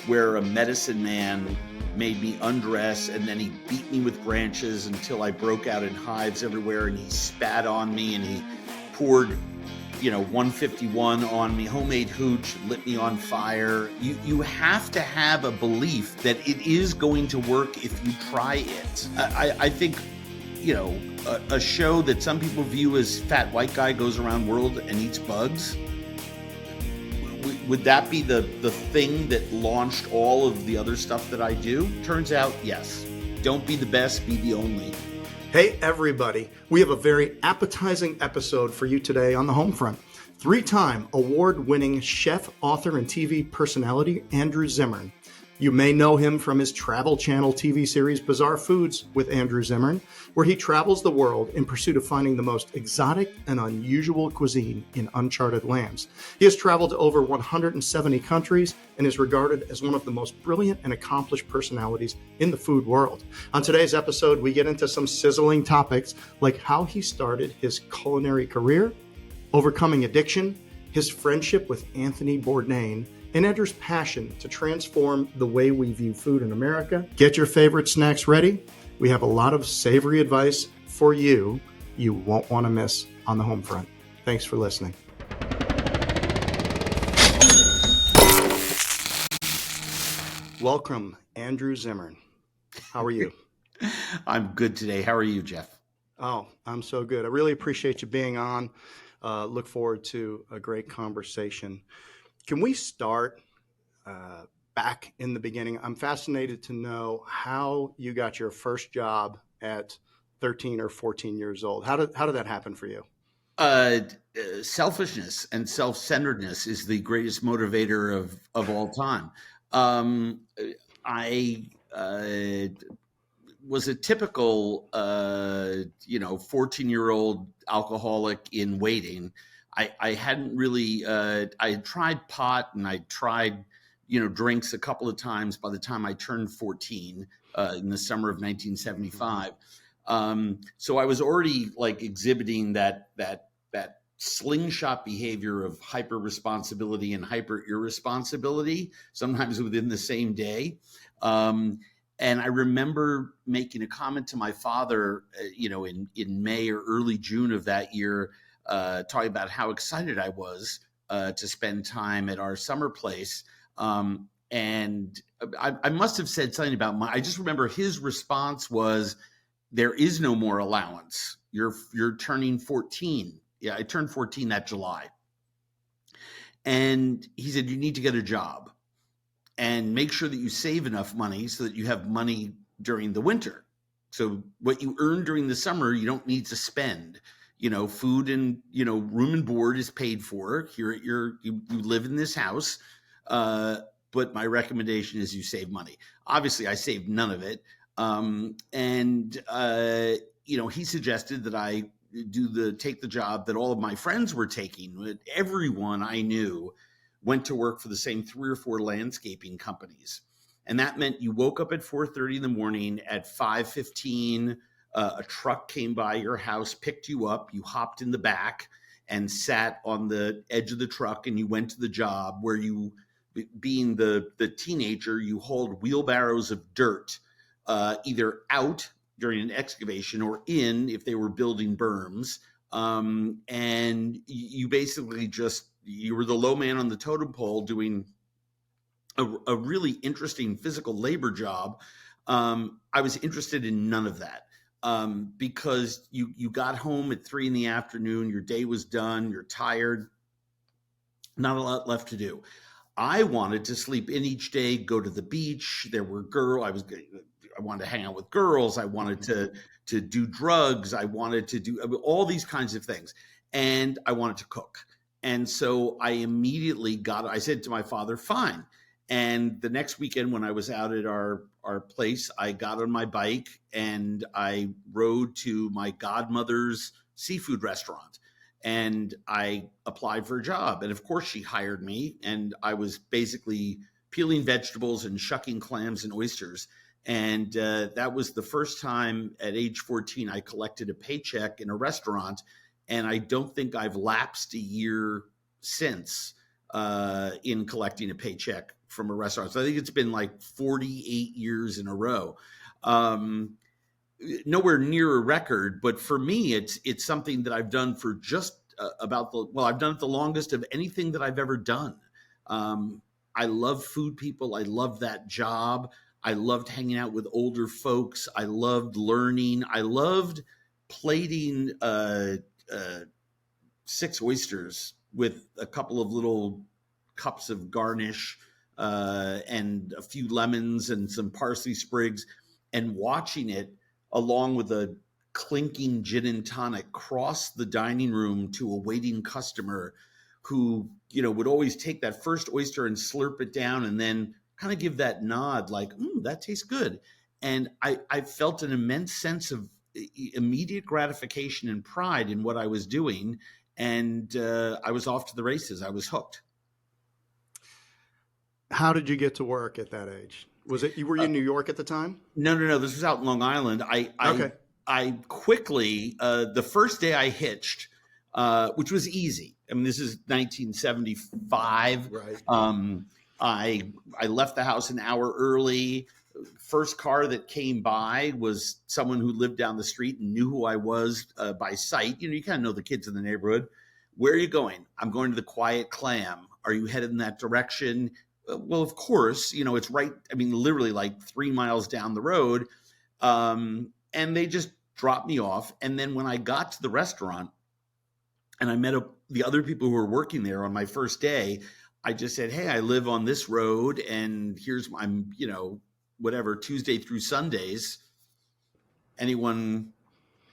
where a medicine man made me undress, and then he beat me with branches until I broke out in hives everywhere, and he spat on me, and he poured 151 on me, homemade hooch, lit me on fire. You have to have a belief that it is going to work if you try it. I think, a show that some people view as fat white guy goes around world and eats bugs, would that be the thing that launched all of the other stuff that I do? Turns out, yes. Don't be the best, be the only. Hey everybody, we have a very appetizing episode for you today on the Homefront. 3-time award-winning chef, author, and TV personality Andrew Zimmern. You may know him from his Travel Channel TV series Bizarre Foods with Andrew Zimmern, where he travels the world in pursuit of finding the most exotic and unusual cuisine in uncharted lands. He has traveled to over 170 countries and is regarded as one of the most brilliant and accomplished personalities in the food world. On today's episode, we get into some sizzling topics like how he started his culinary career, overcoming addiction, his friendship with Anthony Bourdain, and Andrew's passion to transform the way we view food in America. Get your favorite snacks ready. We have a lot of savory advice for you won't want to miss on the Homefront. Thanks for listening. Welcome, Andrew Zimmern. How are you? I'm good today. How are you, Jeff? Oh, I'm so good. I really appreciate you being on. Look forward to a great conversation. Can we start back in the beginning? I'm fascinated to know how you got your first job at 13 or 14 years old. How did that happen for you? Selfishness and self-centeredness is the greatest motivator of all time. I was a typical 14-year-old alcoholic in waiting. I hadn't really, I had tried pot and I tried, drinks a couple of times by the time I turned 14 in the summer of 1975. So I was already like exhibiting that slingshot behavior of hyper responsibility and hyper irresponsibility, sometimes within the same day. And I remember making a comment to my father, in May or early June of that year, talking about how excited I was to spend time at our summer place. And I must have said something about I just remember his response was, there is no more allowance. You're turning 14. Yeah, I turned 14 that July. And he said, you need to get a job and make sure that you save enough money so that you have money during the winter. So what you earn during the summer, you don't need to spend. Food and, room and board is paid for. You live in this house. But my recommendation is you save money. Obviously, I saved none of it. He suggested that I take the job that all of my friends were taking. Everyone I knew went to work for the same 3 or 4 landscaping companies. And that meant you woke up at 4:30 in the morning. At 5:15, a truck came by your house, picked you up, you hopped in the back and sat on the edge of the truck, and you went to the job where you, being the teenager, you hauled wheelbarrows of dirt, either out during an excavation or in if they were building berms. And you basically you were the low man on the totem pole doing a really interesting physical labor job. I was interested in none of that. Because you got home at 3 p.m, your day was done, you're tired, not a lot left to do. I wanted to sleep in each day, go to the beach. There were I wanted to hang out with girls. I wanted to do drugs. I wanted to do all these kinds of things. And I wanted to cook. And so I immediately I said to my father, fine. And the next weekend when I was out at our place, I got on my bike and I rode to my godmother's seafood restaurant. And I applied for a job. And of course she hired me. And I was basically peeling vegetables and shucking clams and oysters. And that was the first time at age 14 I collected a paycheck in a restaurant. And I don't think I've lapsed a year since in collecting a paycheck from a restaurant. So I think it's been like 48 years in a row. Um, Nowhere near a record, but for me, it's something that I've done for just I've done it the longest of anything that I've ever done. Um, I love food people. I love that job. I loved hanging out with older folks. I loved learning. I loved plating uh, 6 oysters with a couple of little cups of garnish and a few lemons and some parsley sprigs, and watching it along with a clinking gin and tonic cross the dining room to a waiting customer who, would always take that first oyster and slurp it down and then kind of give that nod like, that tastes good. And I felt an immense sense of immediate gratification and pride in what I was doing. And I was off to the races. I was hooked. How did you get to work at that age? Were you in New York at the time? No. This was out in Long Island. Okay. I quickly, the first day I hitched, which was easy. I mean, this is 1975. Right. I left the house an hour early. First car that came by was someone who lived down the street and knew who I was by sight. You kind of know the kids in the neighborhood. Where are you going? I'm going to the Quiet Clam. Are you headed in that direction? Well, of course, it's right. I mean, literally like 3 miles down the road. And they just dropped me off. And then when I got to the restaurant and I met the other people who were working there on my first day, I just said, hey, I live on this road and I'm, whatever, Tuesday through Sundays. Anyone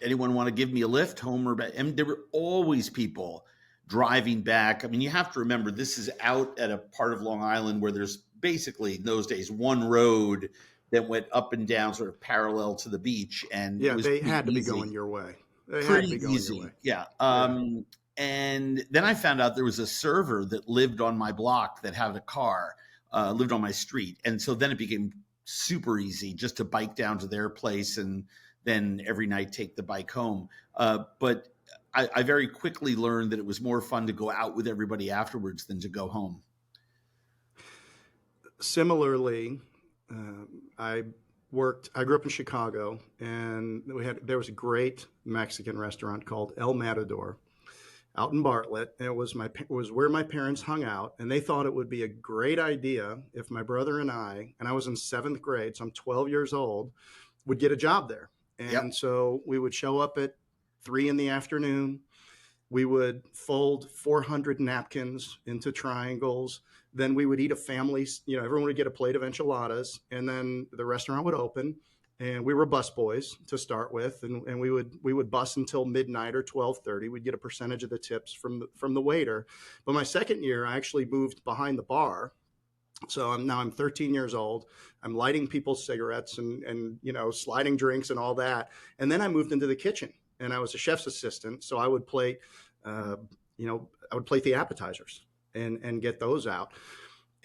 want to give me a lift home or back? And there were always people driving back. I mean, you have to remember, this is out at a part of Long Island where there's basically in those days one road that went up and down sort of parallel to the beach. And yeah, it was they had to be easy. going your way. They Pretty had to be going easy. your way. Yeah. And then I found out there was a server that lived on my block that had a car, lived on my street. And so then it became super easy just to bike down to their place and then every night take the bike home. But I very quickly learned that it was more fun to go out with everybody afterwards than to go home. Similarly, I grew up in Chicago, and there was a great Mexican restaurant called El Matador out in Bartlett. And it was where my parents hung out, and they thought it would be a great idea if my brother and I was in 7th grade, so I'm 12 years old, would get a job there. And Yep. So we would show up at 3 in the afternoon. We would fold 400 napkins into triangles. Then we would eat a family, everyone would get a plate of enchiladas, and then the restaurant would open. And we were bus boys to start with, and we would bus until midnight or 12:30. We'd get a percentage of the tips from the waiter. But my second year, I actually moved behind the bar. So I'm 13 years old. I'm lighting people's cigarettes and sliding drinks and all that. And then I moved into the kitchen, and I was a chef's assistant. So I would plate, the appetizers and get those out.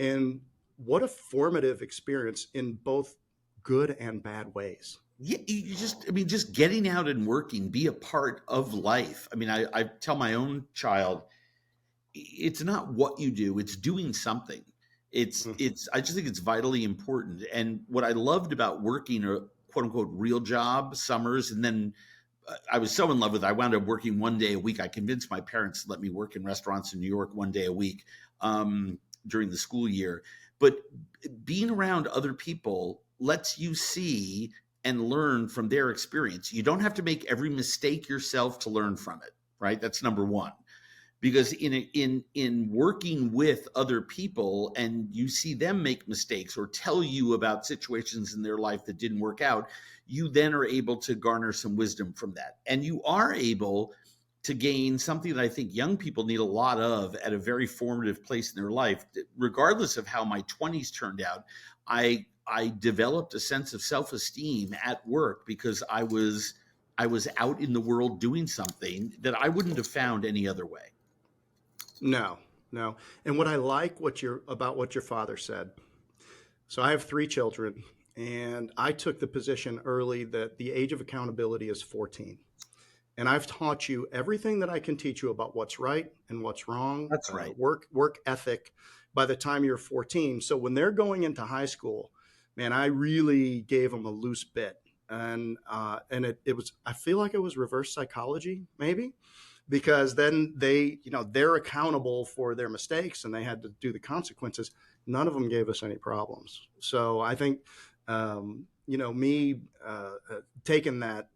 And what a formative experience in both good and bad ways. Yeah, just getting out and working, be a part of life. I mean, I tell my own child, it's not what you do, it's doing something. I just think it's vitally important. And what I loved about working a quote unquote real job summers, and then I was so in love with it, I wound up working 1 day a week. I convinced my parents to let me work in restaurants in New York 1 day a week during the school year. But being around other people lets you see and learn from their experience. You don't have to make every mistake yourself to learn from it, right? That's number one. Because in working with other people and you see them make mistakes or tell you about situations in their life that didn't work out, you then are able to garner some wisdom from that. And you are able to gain something that I think young people need a lot of at a very formative place in their life. Regardless of how my 20s turned out, I developed a sense of self-esteem at work because I was out in the world doing something that I wouldn't have found any other way. No. And what I like about what your father said. So I have 3 children, and I took the position early that the age of accountability is 14. And I've taught you everything that I can teach you about what's right and what's wrong. That's right. Work ethic, by the time you're 14. So when they're going into high school, man, I really gave them a loose bit. And it was, I feel like it was reverse psychology, maybe, because then they're accountable for their mistakes and they had to do the consequences. None of them gave us any problems. So I think, me taking that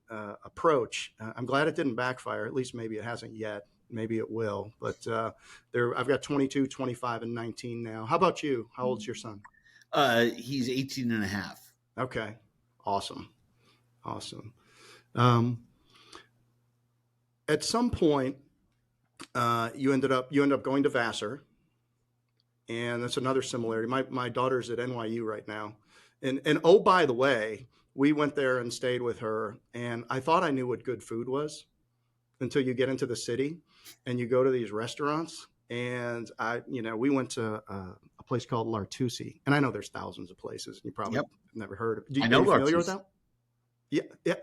approach, I'm glad it didn't backfire. At least maybe it hasn't yet. Maybe it will. But I've got 22, 25, and 19 now. How about you? How old's your son? He's 18 and a half. Okay. Awesome. At some point, you end up going to Vassar, and that's another similarity. My daughter's at NYU right now, and oh, by the way, we went there and stayed with her, and I thought I knew what good food was until you get into the city and you go to these restaurants. And we went to a place called L'Artusi, and I know there's thousands of places, and you probably never heard of it. I know. Are you familiar with that? Yeah,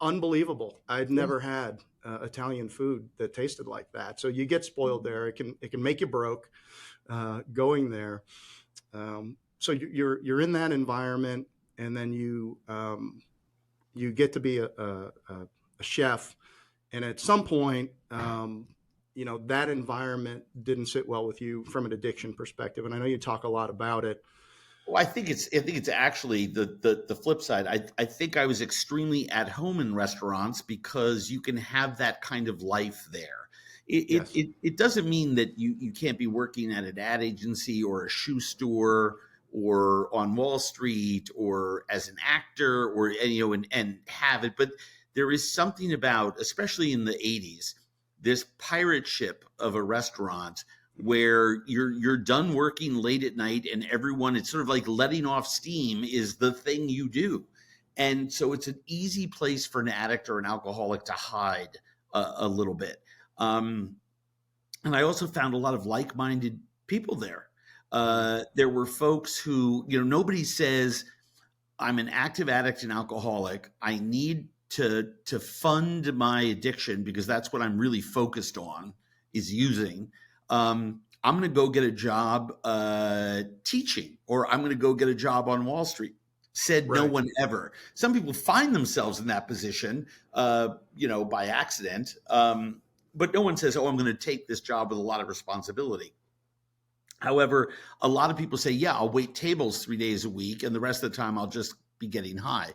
unbelievable. I'd never had Italian food that tasted like that. So you get spoiled there. It can make you broke going there. So you're in that environment, and then you get to be a chef, and at some point, that environment didn't sit well with you from an addiction perspective. And I know you talk a lot about it. Well, I think it's actually the flip side. I think I was extremely at home in restaurants because you can have that kind of life there. It doesn't mean that you can't be working at an ad agency or a shoe store or on Wall Street or as an actor or and have it. But there is something about, especially in the 80s, this pirate ship of a restaurant where you're done working late at night and everyone, it's sort of like letting off steam is the thing you do. And so it's an easy place for an addict or an alcoholic to hide a little bit. And I also found a lot of like-minded people there. There were folks who, nobody says, I'm an active addict and alcoholic. I need to fund my addiction because that's what I'm really focused on is using. I'm going to go get a job teaching, or I'm going to go get a job on Wall Street. Said right. No one ever. Some people find themselves in that position, by accident. But no one says, oh, I'm going to take this job with a lot of responsibility. However, a lot of people say, yeah, I'll wait tables 3 days a week, and the rest of the time I'll just be getting high.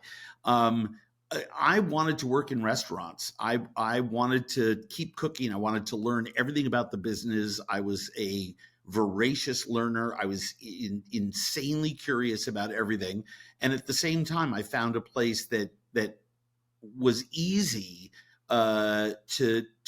I wanted to work in restaurants. I wanted to keep cooking. I wanted to learn everything about the business. I was a voracious learner. I was insanely curious about everything. And at the same time, I found a place that was easy to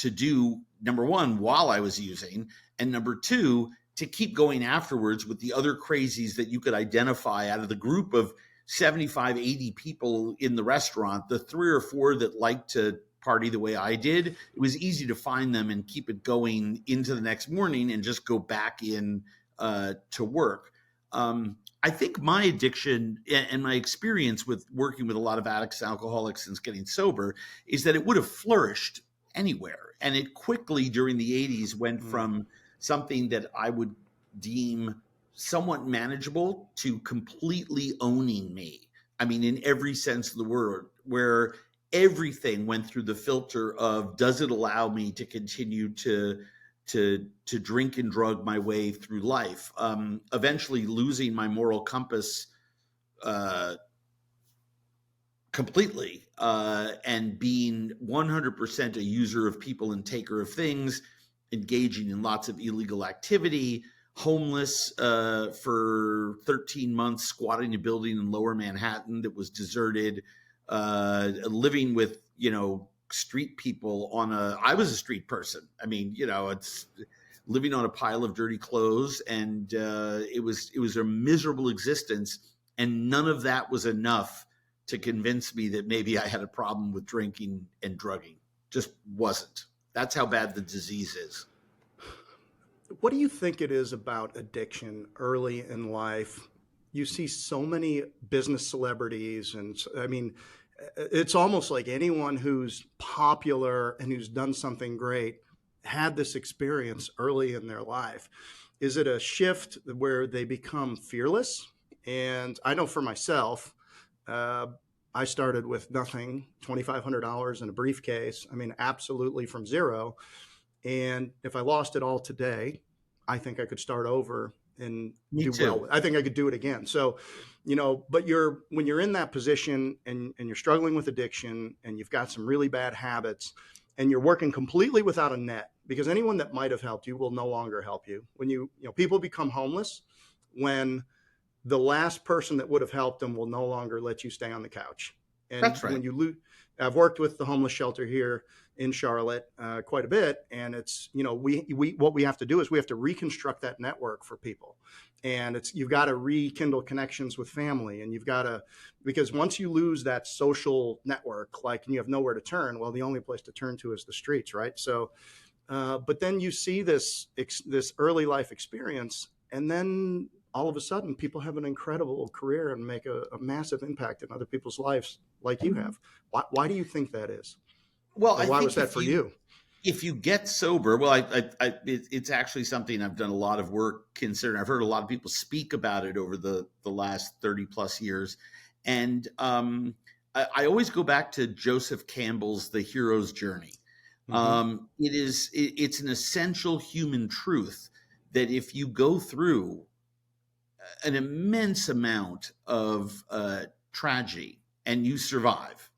do, number one, while I was using, and number two, to keep going afterwards with the other crazies that you could identify out of the group of 75, 80 people in the restaurant, the 3 or 4 that liked to party the way I did. It was easy to find them and keep it going into the next morning and just go back in to work. I think my addiction and my experience with working with a lot of addicts and alcoholics since getting sober is that it would have flourished anywhere. And it quickly during the 80s went from something that I would deem somewhat manageable to completely owning me. I mean, in every sense of the word, where everything went through the filter of, does it allow me to continue to drink and drug my way through life? Eventually losing my moral compass completely and being 100% a user of people and taker of things, engaging in lots of illegal activity, homeless for 13 months, squatting a building in Lower Manhattan that was deserted, living with, street people I was a street person. I mean, it's living on a pile of dirty clothes, and it was a miserable existence. And none of that was enough to convince me that maybe I had a problem with drinking and drugging. Just wasn't. That's how bad the disease is. What do you think it is about addiction early in life? You see so many business celebrities, and I mean, it's almost like anyone who's popular and who's done something great had this experience early in their life. Is it a shift where they become fearless? And I know for myself, uh, I started with nothing, $2,500 in a briefcase. I mean, absolutely from zero. And if I lost it all today, I think I could start over and Me do well. too. I think I could do it again. So, but when you're in that position and you're struggling with addiction and you've got some really bad habits and you're working completely without a net, because anyone that might have helped you will no longer help you. When people become homeless when the last person that would have helped them will no longer let you stay on the couch. And That's right. when you lose, I've worked with the homeless shelter here in Charlotte quite a bit, and it's we what we have to do is we have to reconstruct that network for people, and you've got to rekindle connections with family, and you've got to, because once you lose that social network, like, and you have nowhere to turn, well, the only place to turn to is the streets, right? So, but then you see this early life experience, and then all of a sudden people have an incredible career and make a massive impact in other people's lives like you have. Why do you think that is? Well, Or I why was think that for you? if you get sober, well, it's actually something I've done a lot of work considering. I've heard a lot of people speak about it over the last 30 plus years. And I always go back to Joseph Campbell's The Hero's Journey. Mm-hmm. It's an essential human truth that if you go through an immense amount of tragedy and you survive,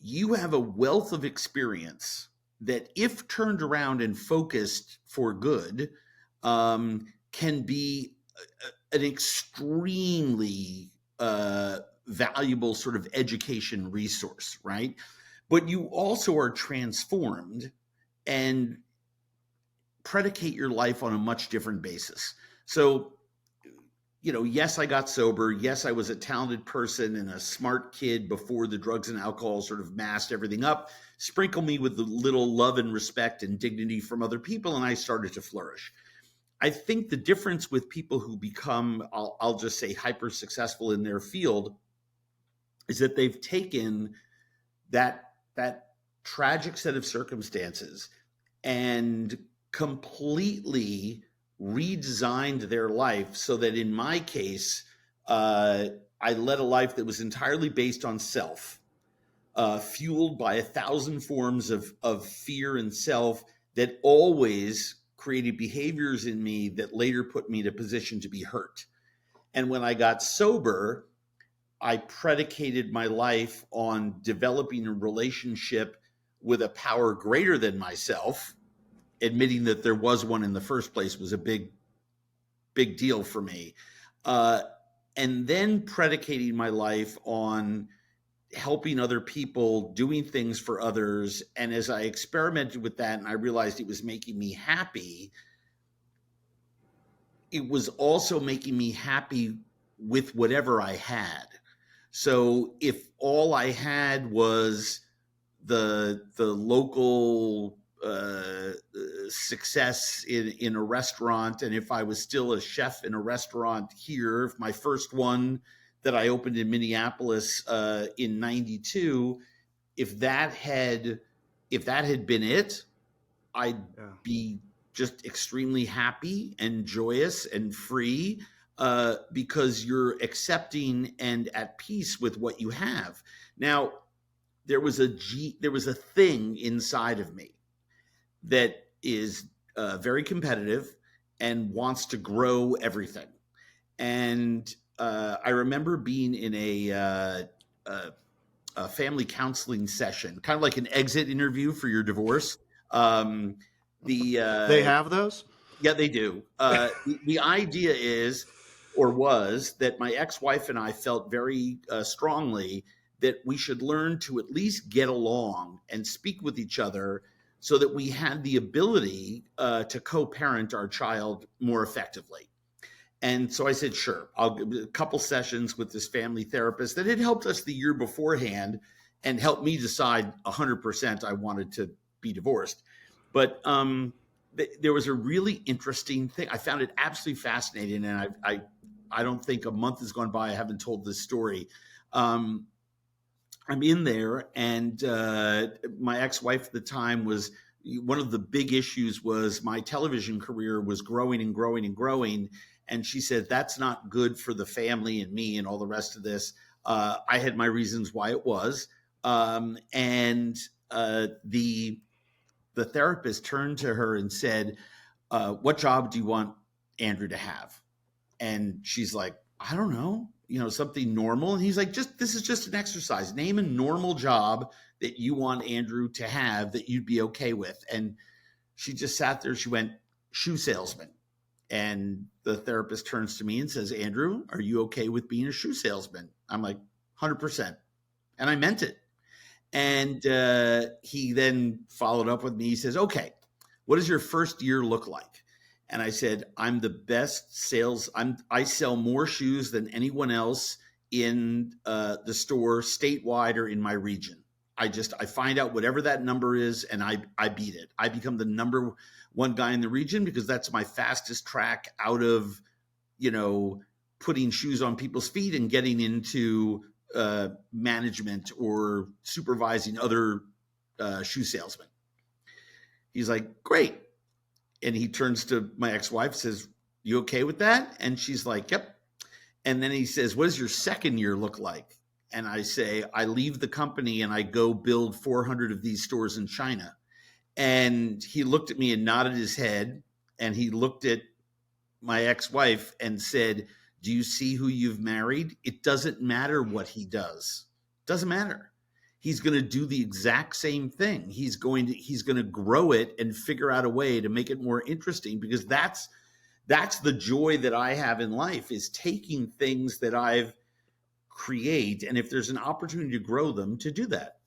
you have a wealth of experience that, if turned around and focused for good, can be an extremely valuable sort of education resource, right? But you also are transformed and predicate your life on a much different basis. So, yes, I got sober. Yes, I was a talented person and a smart kid before the drugs and alcohol sort of masked everything up. Sprinkle me with a little love and respect and dignity from other people, and I started to flourish. I think the difference with people who become, I'll just say, hyper successful in their field is that they've taken that tragic set of circumstances and completely redesigned their life so that, in my case, I led a life that was entirely based on self, fueled by 1,000 forms of fear and self that always created behaviors in me that later put me in a position to be hurt. And when I got sober, I predicated my life on developing a relationship with a power greater than myself. Admitting that there was one in the first place was a big deal for me. And then predicating my life on helping other people, doing things for others. And as I experimented with that and I realized it was making me happy, it was also making me happy with whatever I had. So if all I had was the local success in a restaurant, and if I was still a chef in a restaurant here, if my first one that I opened in Minneapolis in '92, if that had been it, I'd be just extremely happy and joyous and free, because you're accepting and at peace with what you have. Now, there was a thing inside of me that is very competitive and wants to grow everything. And I remember being in a family counseling session, kind of like an exit interview for your divorce. They have those? Yeah, they do. The idea is, or was, that my ex-wife and I felt very strongly that we should learn to at least get along and speak with each other so that we had the ability to co-parent our child more effectively. And so I said, sure, I'll give a couple sessions with this family therapist that had helped us the year beforehand and helped me decide 100% I wanted to be divorced. But there was a really interesting thing. I found it absolutely fascinating. And I don't think a month has gone by I haven't told this story. I'm in there, and my ex-wife at the time was one of the big issues was my television career was growing and growing and growing. And she said, that's not good for the family and me and all the rest of this. I had my reasons why it was. And the therapist turned to her and said, what job do you want Andrew to have? And she's like, I don't know, something normal. And he's like, this is just an exercise. Name a normal job that you want Andrew to have that you'd be okay with. And she just sat there. She went, shoe salesman. And the therapist turns to me and says, Andrew, are you okay with being a shoe salesman? I'm like, 100%. And I meant it. And he then followed up with me. He says, okay, what does your first year look like? And I said, I'm the best sales. I sell more shoes than anyone else in the store statewide or in my region. I find out whatever that number is and I beat it. I become the number one guy in the region because that's my fastest track out of, putting shoes on people's feet and getting into management or supervising other shoe salesmen. He's like, great. And he turns to my ex-wife, says, you okay with that? And she's like, yep. And then he says, what does your second year look like? And I say, I leave the company and I go build 400 of these stores in China. And he looked at me and nodded his head. And he looked at my ex-wife and said, do you see who you've married? It doesn't matter what he does. Doesn't matter. He's going to do the exact same thing. He's going to grow it and figure out a way to make it more interesting, because that's the joy that I have in life, is taking things that I've create, and if there's an opportunity to grow them, to do that.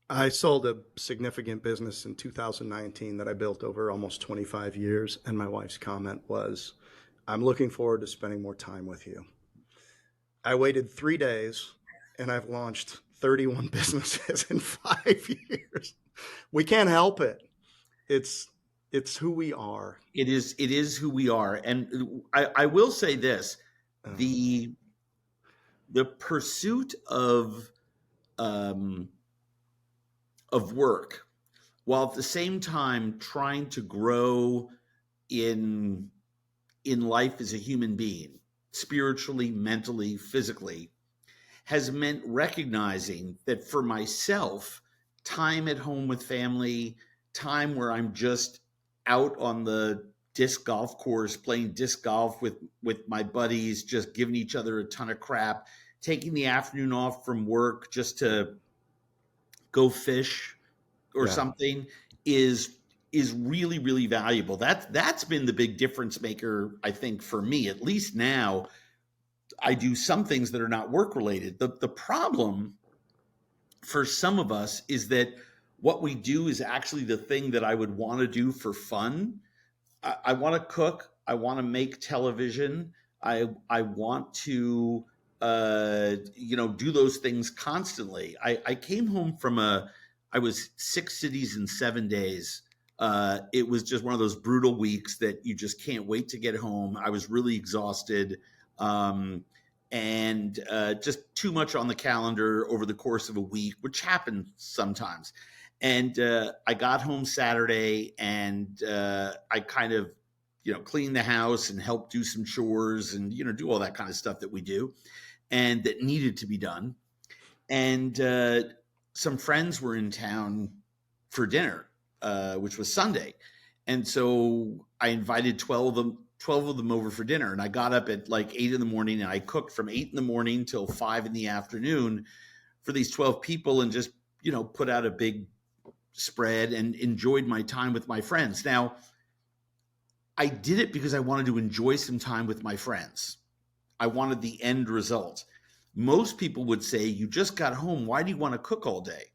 I sold a significant business in 2019 that I built over almost 25 years. And my wife's comment was, I'm looking forward to spending more time with you. I waited 3 days and I've launched 31 businesses in 5 years. We can't help it. It's who we are. It is who we are. And I will say this, the pursuit of work, while at the same time trying to grow in life as a human being, spiritually, mentally, physically, has meant recognizing that for myself, time at home with family, time where I'm just out on the disc golf course playing disc golf with my buddies, just giving each other a ton of crap, taking the afternoon off from work just to go fish or something, is really, really valuable. That's been the big difference maker, I think, for me. At least now I do some things that are not work related. The problem for some of us is that what we do is actually the thing that I would want to do for fun. I want to cook. I want to make television. I want to do those things constantly. I came home from I was 6 cities in 7 days. It was just one of those brutal weeks that you just can't wait to get home. I was really exhausted, and just too much on the calendar over the course of a week, which happens sometimes. And I got home Saturday, and I kind of, cleaned the house and helped do some chores and, do all that kind of stuff that we do and that needed to be done. And some friends were in town for dinner, which was Sunday. And so I invited 12 of them over for dinner. And I got up at like 8 a.m. and I cooked from 8 a.m. till 5 p.m. for these 12 people, and just, put out a big spread and enjoyed my time with my friends. Now, I did it because I wanted to enjoy some time with my friends. I wanted the end result. Most people would say, you just got home, why do you want to cook all day?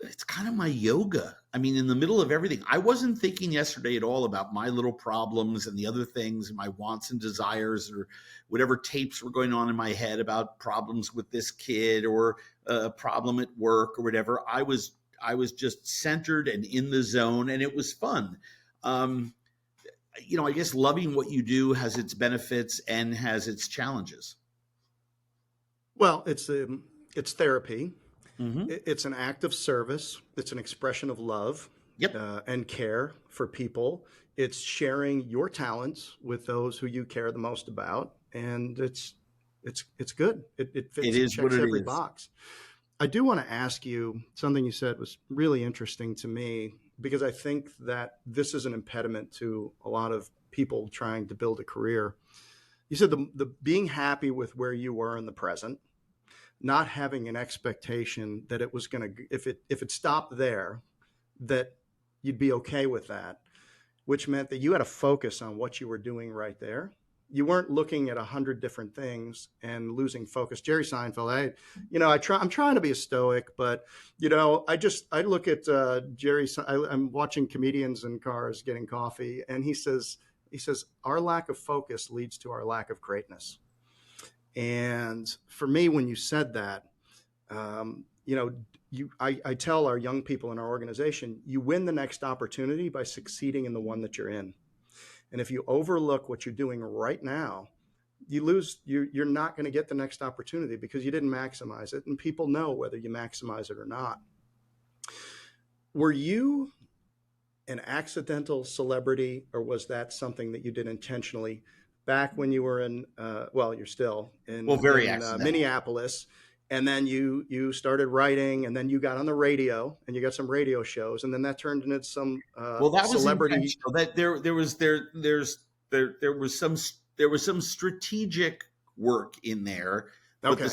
It's kind of my yoga. I mean, in the middle of everything, I wasn't thinking yesterday at all about my little problems and the other things, my wants and desires, or whatever tapes were going on in my head about problems with this kid or a problem at work or whatever. I was just centered and in the zone, and it was fun. I guess loving what you do has its benefits and has its challenges. Well, it's therapy. Hmm. It's an act of service. It's an expression of love Yep. and care for people. It's sharing your talents with those who you care the most about, and it's good. It It fits. It is what checks it every is. box. I do want to ask you something you said was really interesting to me because I think that this is an impediment to a lot of people trying to build a career. You said the being happy with where you were in the present, not having an expectation that it was going to, if it stopped there, that you'd be okay with that, which meant that you had to focus on what you were doing right there. You weren't looking at 100 different things and losing focus. Jerry Seinfeld, I'm trying to be a stoic, but I look at Jerry. I'm watching comedians in cars getting coffee, and he says our lack of focus leads to our lack of greatness. And for me, when you said that, um, you know, I tell our young people in our organization, you win the next opportunity by succeeding in the one that you're in. And if you overlook what you're doing right now, you lose. You're not going to get the next opportunity because you didn't maximize it, and people know whether you maximize it or not. Were you an accidental celebrity, or was that something that you did intentionally back when you were in, well, you're still Well, in, very accidental. Minneapolis, and then you started writing, and then you got on the radio, and you got some radio shows, and then that turned into some Well, that was celebrity. intentional. That there was some strategic work in there, but Okay.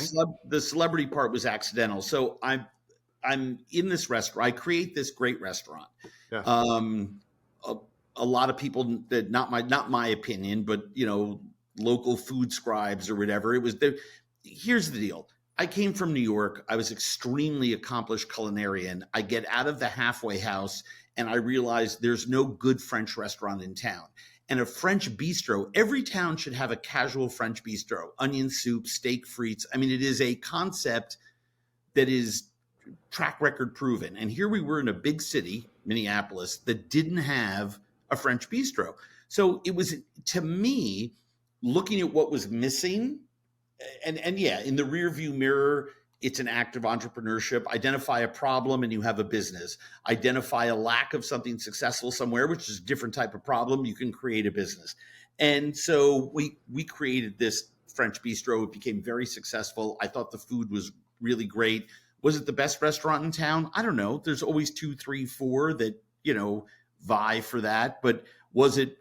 the celebrity part was accidental. So I'm in this restaurant. I create this great restaurant. Yeah. Um, a, a lot of people that not my opinion, but local food scribes or whatever. It was there. Here's the deal. I came from New York. I was extremely accomplished culinarian. I get out of the halfway house and I realized there's no good French restaurant in town. And a French bistro, every town should have a casual French bistro, onion soup, steak frites. I mean, it is a concept that is track record proven. And here we were in a big city, Minneapolis, that didn't have a French bistro. So it was, to me, looking at what was missing, and yeah, in the rear view mirror, it's an act of entrepreneurship. Identify a problem and you have a business. Identify a lack of something successful somewhere, which is a different type of problem. You can create a business. And so we created this French bistro. It became very successful. I thought the food was really great. Was it the best restaurant in town? I don't know. There's always 2, 3, 4 that, vie for that. But was it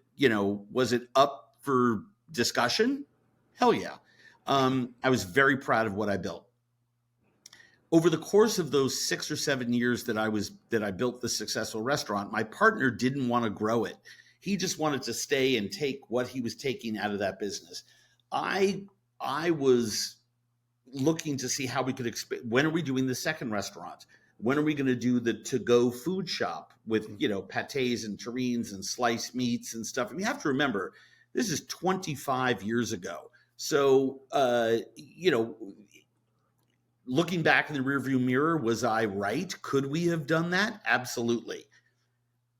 up for discussion? Hell yeah. I was very proud of what I built. Over the course of those 6 or 7 years that I built the successful restaurant, my partner didn't want to grow it. He just wanted to stay and take what he was taking out of that business. I was looking to see how we could expand. When are we doing the second restaurant? When are we going to do the to-go food shop with, pâtés and terrines and sliced meats and stuff? And you have to remember, this is 25 years ago. So, looking back in the rearview mirror, was I right? Could we have done that? Absolutely.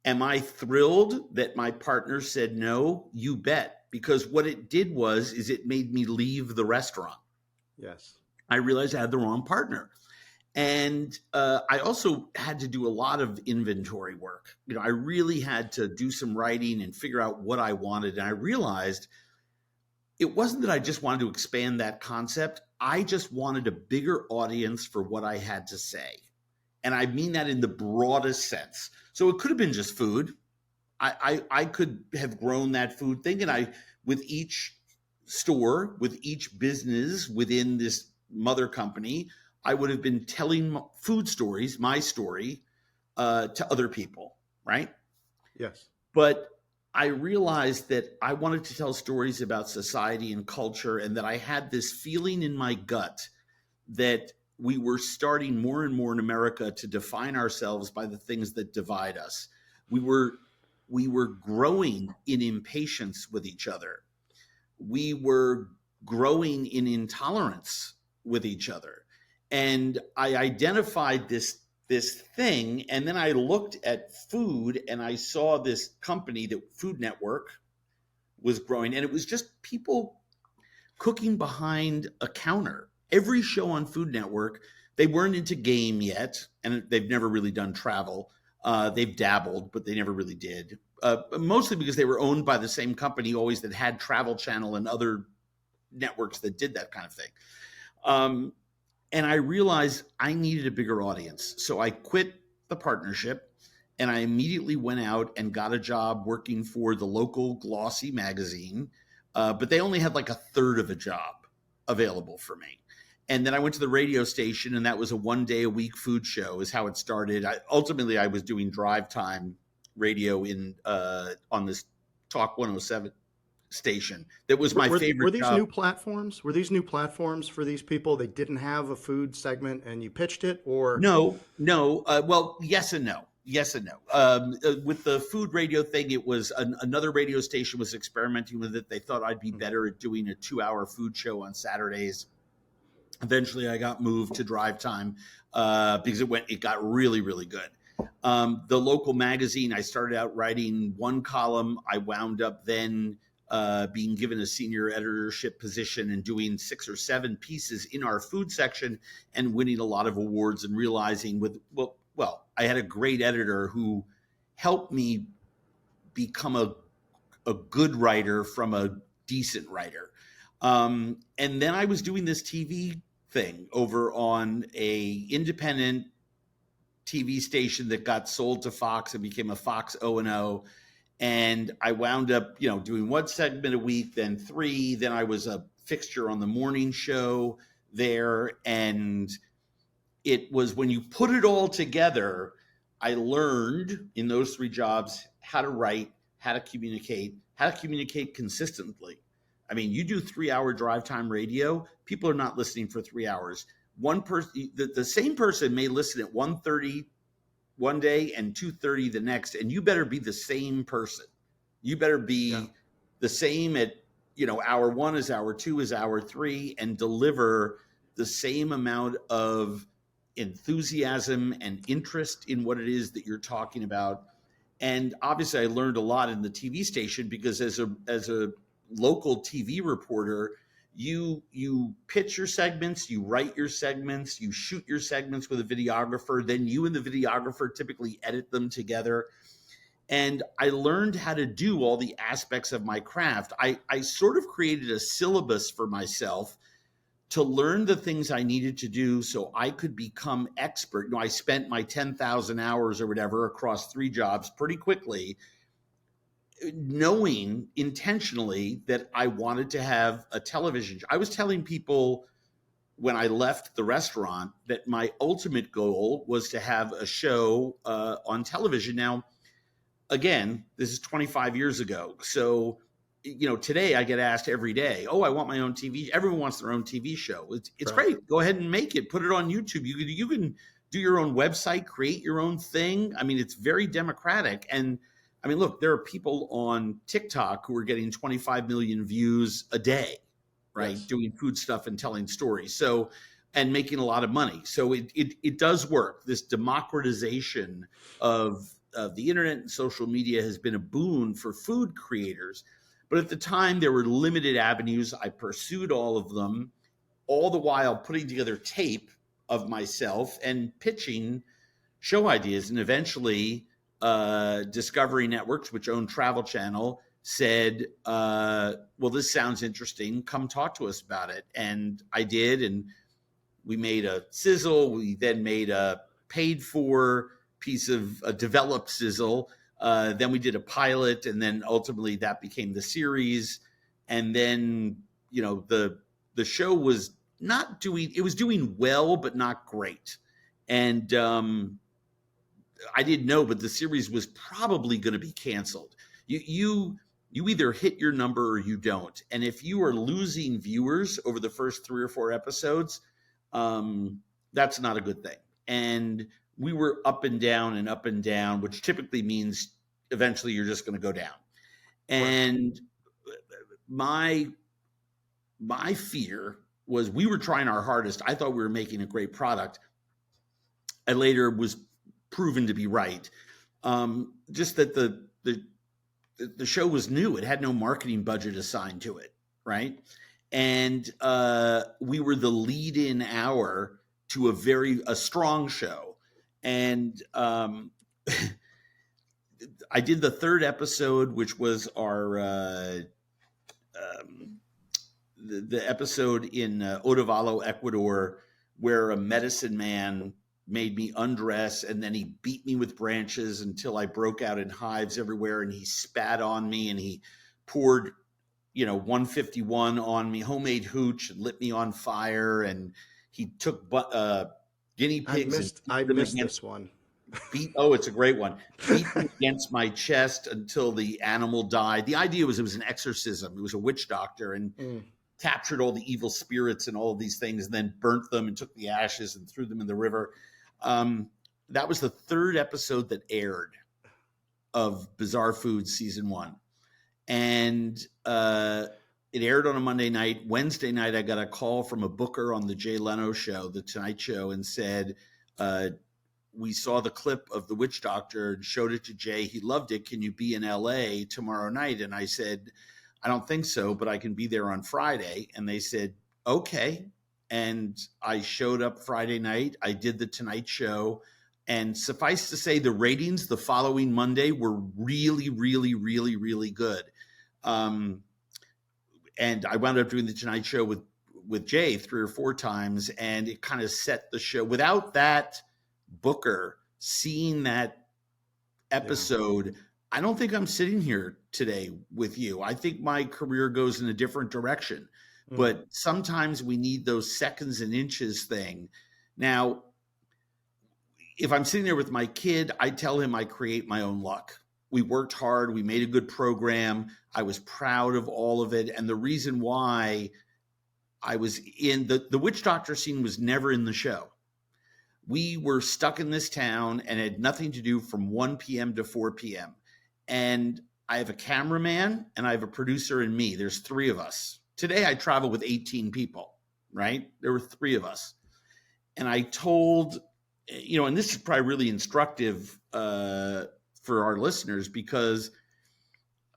Am I thrilled that my partner said no? You bet. Because what it did is it made me leave the restaurant. Yes. I realized I had the wrong partner. And I also had to do a lot of inventory work. I really had to do some writing and figure out what I wanted. And I realized it wasn't that I just wanted to expand that concept. I just wanted a bigger audience for what I had to say. And I mean that in the broadest sense. So it could have been just food. I could have grown that food thing. And with each store, with each business within this mother company, I would have been telling food stories, my story, to other people, right? Yes. But I realized that I wanted to tell stories about society and culture, and that I had this feeling in my gut that we were starting more and more in America to define ourselves by the things that divide us. We were growing in impatience with each other. We were growing in intolerance with each other. And I identified this thing, and then I looked at food and I saw this company, the Food Network, was growing, and it was just people cooking behind a counter. Every show on Food Network, They weren't into game yet, and they've never really done travel. They've dabbled, but they never really did. Mostly because they were owned by the same company always that had Travel Channel and other networks that did that kind of thing. And I realized I needed a bigger audience. So I quit the partnership and I immediately went out and got a job working for the local glossy magazine. But they only had like a third of a job available for me. And then I went to the radio station, and that was a 1 day a week food show is how it started. Ultimately, I was doing drive time radio on this Talk 107 station. That was my favorite Were these job. new platforms? Were these new platforms for these people? They didn't have a food segment and you pitched it, or? No. Well, yes and no. Yes and no. With the food radio thing, it was another radio station was experimenting with it. They thought I'd be better at doing a 2-hour food show on Saturdays. Eventually, I got moved to drive time because it got really, really good. The local magazine, I started out writing one column. I wound up then being given a senior editorship position and doing 6 or 7 pieces in our food section and winning a lot of awards and realizing I had a great editor who helped me become a good writer from a decent writer. And then I was doing this TV thing over on a independent TV station that got sold to Fox and became a Fox O&O. And I wound up, doing 1 segment a week, then 3. Then I was a fixture on the morning show there. And it was when you put it all together, I learned in those 3 jobs how to write, how to communicate consistently. I mean, you do 3-hour drive time radio, people are not listening for 3 hours. One person, the same person may listen at 1:30 one day and 2:30 the next, and you better be the same person. You better be the same at, hour 1 is hour 2 is hour 3, and deliver the same amount of enthusiasm and interest in what it is that you're talking about. And obviously I learned a lot in the TV station because as a local TV reporter, you pitch your segments, you write your segments, you shoot your segments with a videographer, then you and the videographer typically edit them together. And I learned how to do all the aspects of my craft. I sort of created a syllabus for myself to learn the things I needed to do so I could become expert. I spent my 10,000 hours or whatever across 3 jobs pretty quickly, knowing intentionally that I wanted to have a television. I was telling people when I left the restaurant that my ultimate goal was to have a show on television. Now, again, this is 25 years ago. So, today I get asked every day, I want my own TV. Everyone wants their own TV show. It's right. Great. Go ahead and make it. Put it on YouTube. You can do your own website, create your own thing. I mean, it's very democratic. And I mean, look, there are people on TikTok who are getting 25 million views a day, right? Yes. Doing food stuff and telling stories. So, and making a lot of money. So it does work. This democratization of the internet and social media has been a boon for food creators. But at the time, there were limited avenues. I pursued all of them, all the while putting together tape of myself and pitching show ideas. And eventually, Discovery Networks, which owned Travel Channel, said, well, this sounds interesting. Come talk to us about it. And I did. And we made a sizzle. We then made a paid for piece of a developed sizzle. Then we did a pilot, and then ultimately that became the series. And then, the show was doing well, but not great. And I didn't know, but the series was probably going to be canceled. You either hit your number or you don't. And if you are losing viewers over the first 3 or 4 episodes, that's not a good thing. And we were up and down, which typically means eventually you're just going to go down. And my fear was we were trying our hardest. I thought we were making a great product. I later was proven to be right. Just that the show was new. It had no marketing budget assigned to it, right? And we were the lead-in hour to a strong show. And I did the third episode, which was our the episode in Otavalo, Ecuador, where a medicine man made me undress, and then he beat me with branches until I broke out in hives everywhere, and he spat on me, and he poured 151 on me, homemade hooch, and lit me on fire, and he took guinea pigs. I missed this one. It's a great one. Beat me against my chest until the animal died. The idea was it was an exorcism. It was a witch doctor, and captured all the evil spirits and all of these things, and then burnt them and took the ashes and threw them in the river. That was the third episode that aired of Bizarre Foods season 1. And it aired on a Monday night. Wednesday night, I got a call from a booker on the Jay Leno show, The Tonight Show, and said, we saw the clip of the witch doctor and showed it to Jay. He loved it. Can you be in LA tomorrow night? And I said, I don't think so, but I can be there on Friday. And they said, okay. And I showed up Friday night. I did the Tonight Show. And suffice to say, the ratings the following Monday were really, really, really, really good. And I wound up doing the Tonight Show with Jay 3 or 4 times, and it kind of set the show. Without that booker seeing that episode, I don't think I'm sitting here today with you. I think my career goes in a different direction. But sometimes we need those seconds and inches thing. Now, if I'm sitting there with my kid, I tell him I create my own luck. We worked hard. We made a good program. I was proud of all of it. And the reason why I was in the witch doctor scene was never in the show. We were stuck in this town and had nothing to do from 1 p.m. to 4 p.m. And I have a cameraman and I have a producer and me. There's 3 of us. Today I travel with 18 people, right? There were 3 of us. And I told, and this is probably really instructive for our listeners, because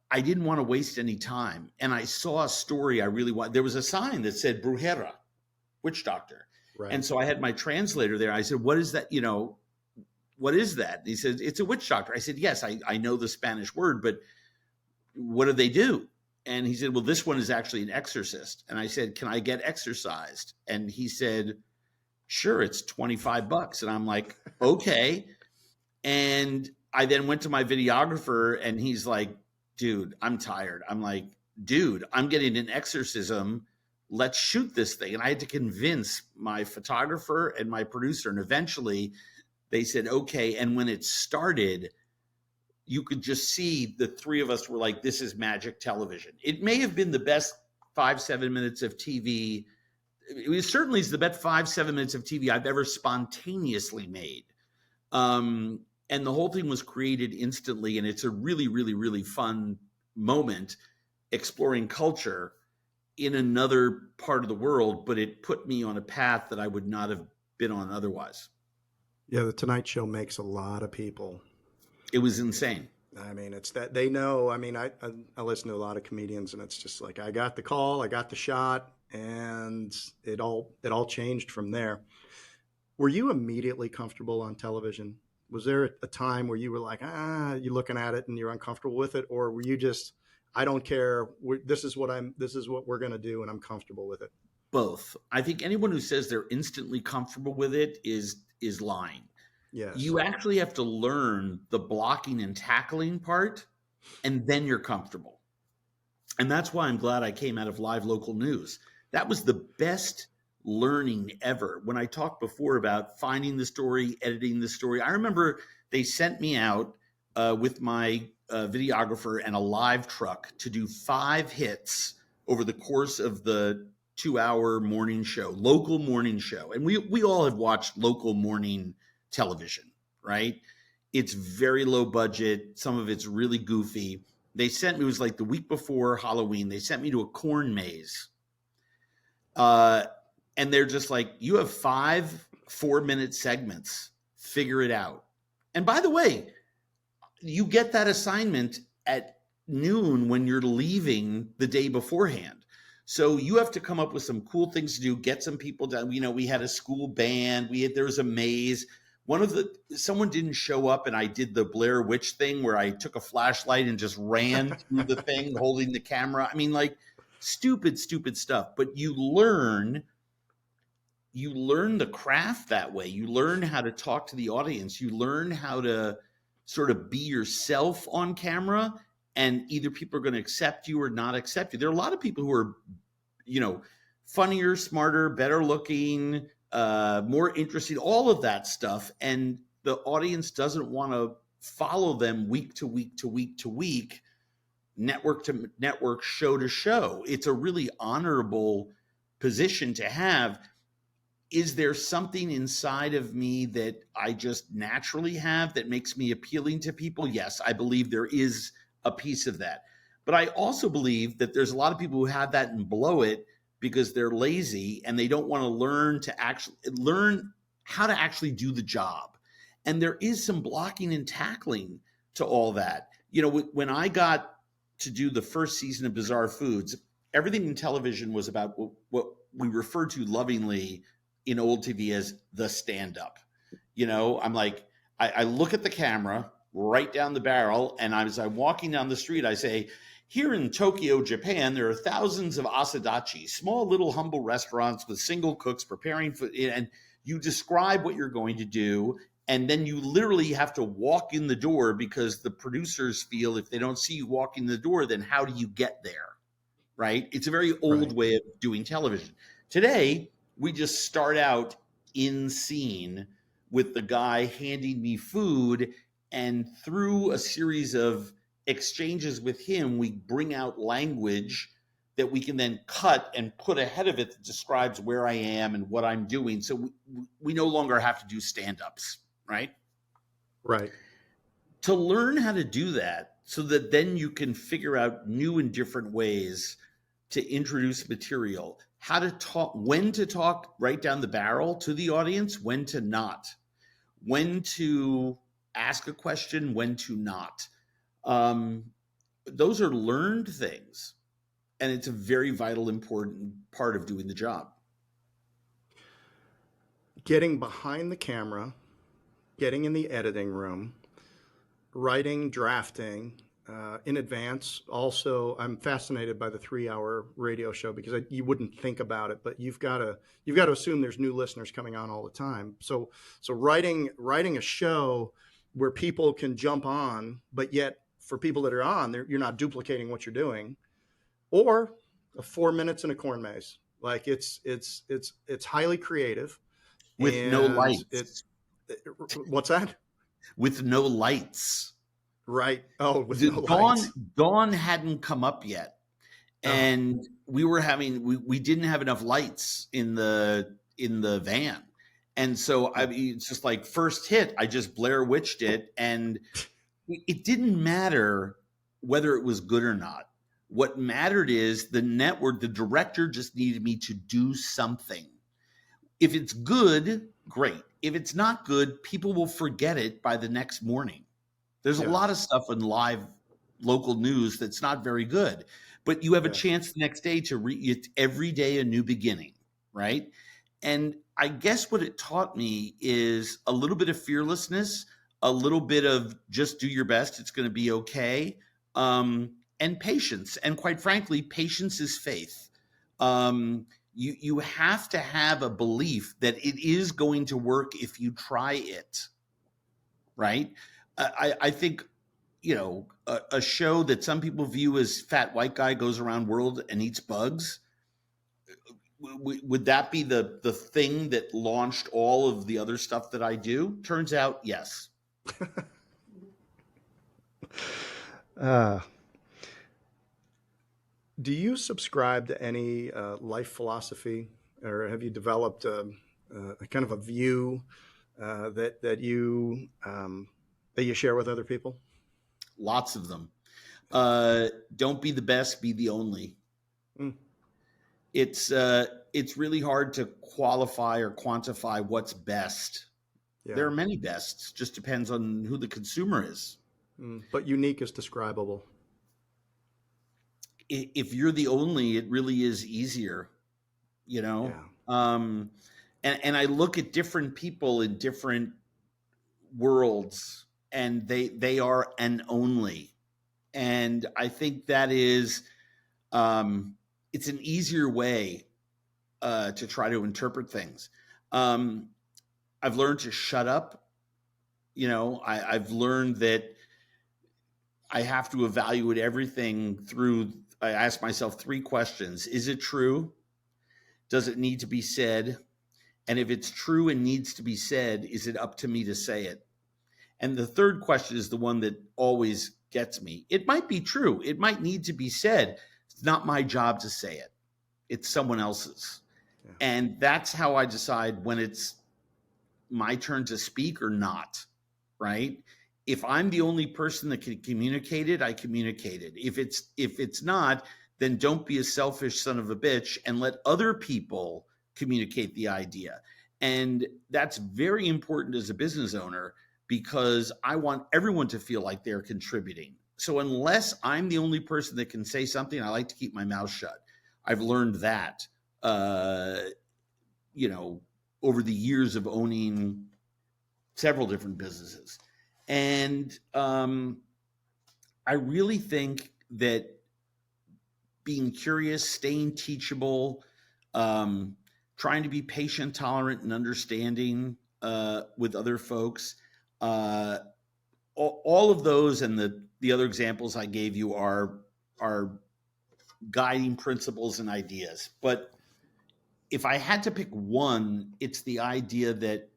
I didn't want to waste any time. And I saw a story I really want. There was a sign that said Brujera, witch doctor. Right. And so I had my translator there. I said, what is that? What is that? And he said, it's a witch doctor. I said, yes, I know the Spanish word, but what do they do? And he said, well, this one is actually an exorcist. And I said, can I get exorcised? And he said, sure, it's $25. And I'm like, okay. And I then went to my videographer and he's like, dude, I'm tired. I'm like, dude, I'm getting an exorcism. Let's shoot this thing. And I had to convince my photographer and my producer. And eventually they said, okay. And when it started, you could just see the 3 of us were like, this is magic television. It may have been the best 5-7 minutes of TV. It certainly is the best 5-7 minutes of TV I've ever spontaneously made. And the whole thing was created instantly. And it's a really, really, really fun moment exploring culture in another part of the world. But it put me on a path that I would not have been on otherwise. Yeah, the Tonight Show makes a lot of people. It was insane. I mean, it's that they know. I mean, I listen to a lot of comedians, and it's just like, I got the call, I got the shot, and it all changed from there. Were you immediately comfortable on television? Was there a time where you were like, you're looking at it and you're uncomfortable with it, or were you just, I don't care, this is what we're going to do, and I'm comfortable with it? Both. I think anyone who says they're instantly comfortable with it is lying. Yes. You actually have to learn the blocking and tackling part, and then you're comfortable. And that's why I'm glad I came out of live local news. That was the best learning ever. When I talked before about finding the story, editing the story, I remember they sent me out with my videographer and a live truck to do 5 hits over the course of the 2-hour morning show, local morning show. And we all have watched local morning television, right? It's very low budget. Some of it's really goofy. They sent me, it was like the week before Halloween, they sent me to a corn maze. And they're just like, you have 5 4-minute segments, figure it out. And by the way, you get that assignment at noon when you're leaving the day beforehand. So you have to come up with some cool things to do, get some people down. We had a school band, there was a maze. Someone didn't show up, and I did the Blair Witch thing where I took a flashlight and just ran through the thing holding the camera. I mean, like, stupid stuff. But you learn the craft that way. You learn how to talk to the audience. You learn how to sort of be yourself on camera, and either people are going to accept you or not accept you. There are a lot of people who are, funnier, smarter, better looking, more interesting, all of that stuff. And the audience doesn't want to follow them week to week to week to week, network to network, show to show. It's a really honorable position to have. Is there something inside of me that I just naturally have that makes me appealing to people? Yes, I believe there is a piece of that. But I also believe that there's a lot of people who have that and blow it because they're lazy and they don't want to learn how to actually do the job. And there is some blocking and tackling to all that. When I got to do the first season of Bizarre Foods, everything in television was about what we refer to lovingly in old TV as the stand-up. I'm like, I look at the camera right down the barrel, and as I'm walking down the street, I say, here in Tokyo, Japan, there are thousands of asadachi, small little humble restaurants with single cooks preparing food, and you describe what you're going to do, and then you literally have to walk in the door because the producers feel if they don't see you walk in the door, then how do you get there, right? It's a very old way of doing television. Today, we just start out in scene with the guy handing me food, and through a series of exchanges with him, we bring out language that we can then cut and put ahead of it that describes where I am and what I'm doing. So we no longer have to do stand-ups, right? Right. To learn how to do that so that then you can figure out new and different ways to introduce material, how to talk, when to talk right down the barrel to the audience, when to not, when to ask a question, when to not. Those are learned things, and it's a very vital, important part of doing the job. Getting behind the camera, getting in the editing room, writing, drafting in advance. Also, I'm fascinated by the 3-hour radio show because you wouldn't think about it, but you've got to assume there's new listeners coming on all the time. So writing a show where people can jump on, but yet for people that are on, you're not duplicating what you're doing, or 4 minutes in a corn maze. Like it's highly creative with no lights. What's that? With no lights. Right. Oh, with no lights. Dawn hadn't come up yet. And we didn't have enough lights in the van. And so it's just like first hit, I just Blair Witched it. And it didn't matter whether it was good or not. What mattered is the director just needed me to do something. If it's good, great. If it's not good, people will forget it by the next morning. There's a lot of stuff in live local news that's not very good, but you have a chance the next day to it's every day a new beginning, right? And I guess what it taught me is a little bit of fearlessness, a little bit of just do your best, it's going to be okay, and patience. And quite frankly, patience is faith. You have to have a belief that it is going to work if you try it, right? I think, a show that some people view as fat white guy goes around world and eats bugs, would that be the thing that launched all of the other stuff that I do? Turns out, yes. Do you subscribe to any life philosophy, or have you developed a kind of a view that you share with other people? Lots of them. Don't be the best, be the only. It's really hard to qualify or quantify what's best. Yeah. There are many bests, just depends on who the consumer is. But unique is describable. if you're the only, it really is easier, you know? Yeah. And I look at different people in different worlds, and they are an only. And I think that is, it's an easier way to try to interpret things. I've learned to shut up. I've learned that I have to evaluate everything through, I ask myself 3 questions. Is it true? Does it need to be said? And if it's true and needs to be said, is it up to me to say it? And the third question is the one that always gets me. It might be true. It might need to be said. It's not my job to say it. It's someone else's. Yeah. And that's how I decide when it's my turn to speak or not, right? If I'm the only person that can communicate it, I communicate it. If it's not, then don't be a selfish son of a bitch and let other people communicate the idea. And that's very important as a business owner, because I want everyone to feel like they're contributing. So unless I'm the only person that can say something, I like to keep my mouth shut. I've learned that, over the years of owning several different businesses. And I really think that being curious, staying teachable, trying to be patient, tolerant, and understanding with other folks, all of those and the other examples I gave you are guiding principles and ideas. But if I had to pick one, it's the idea that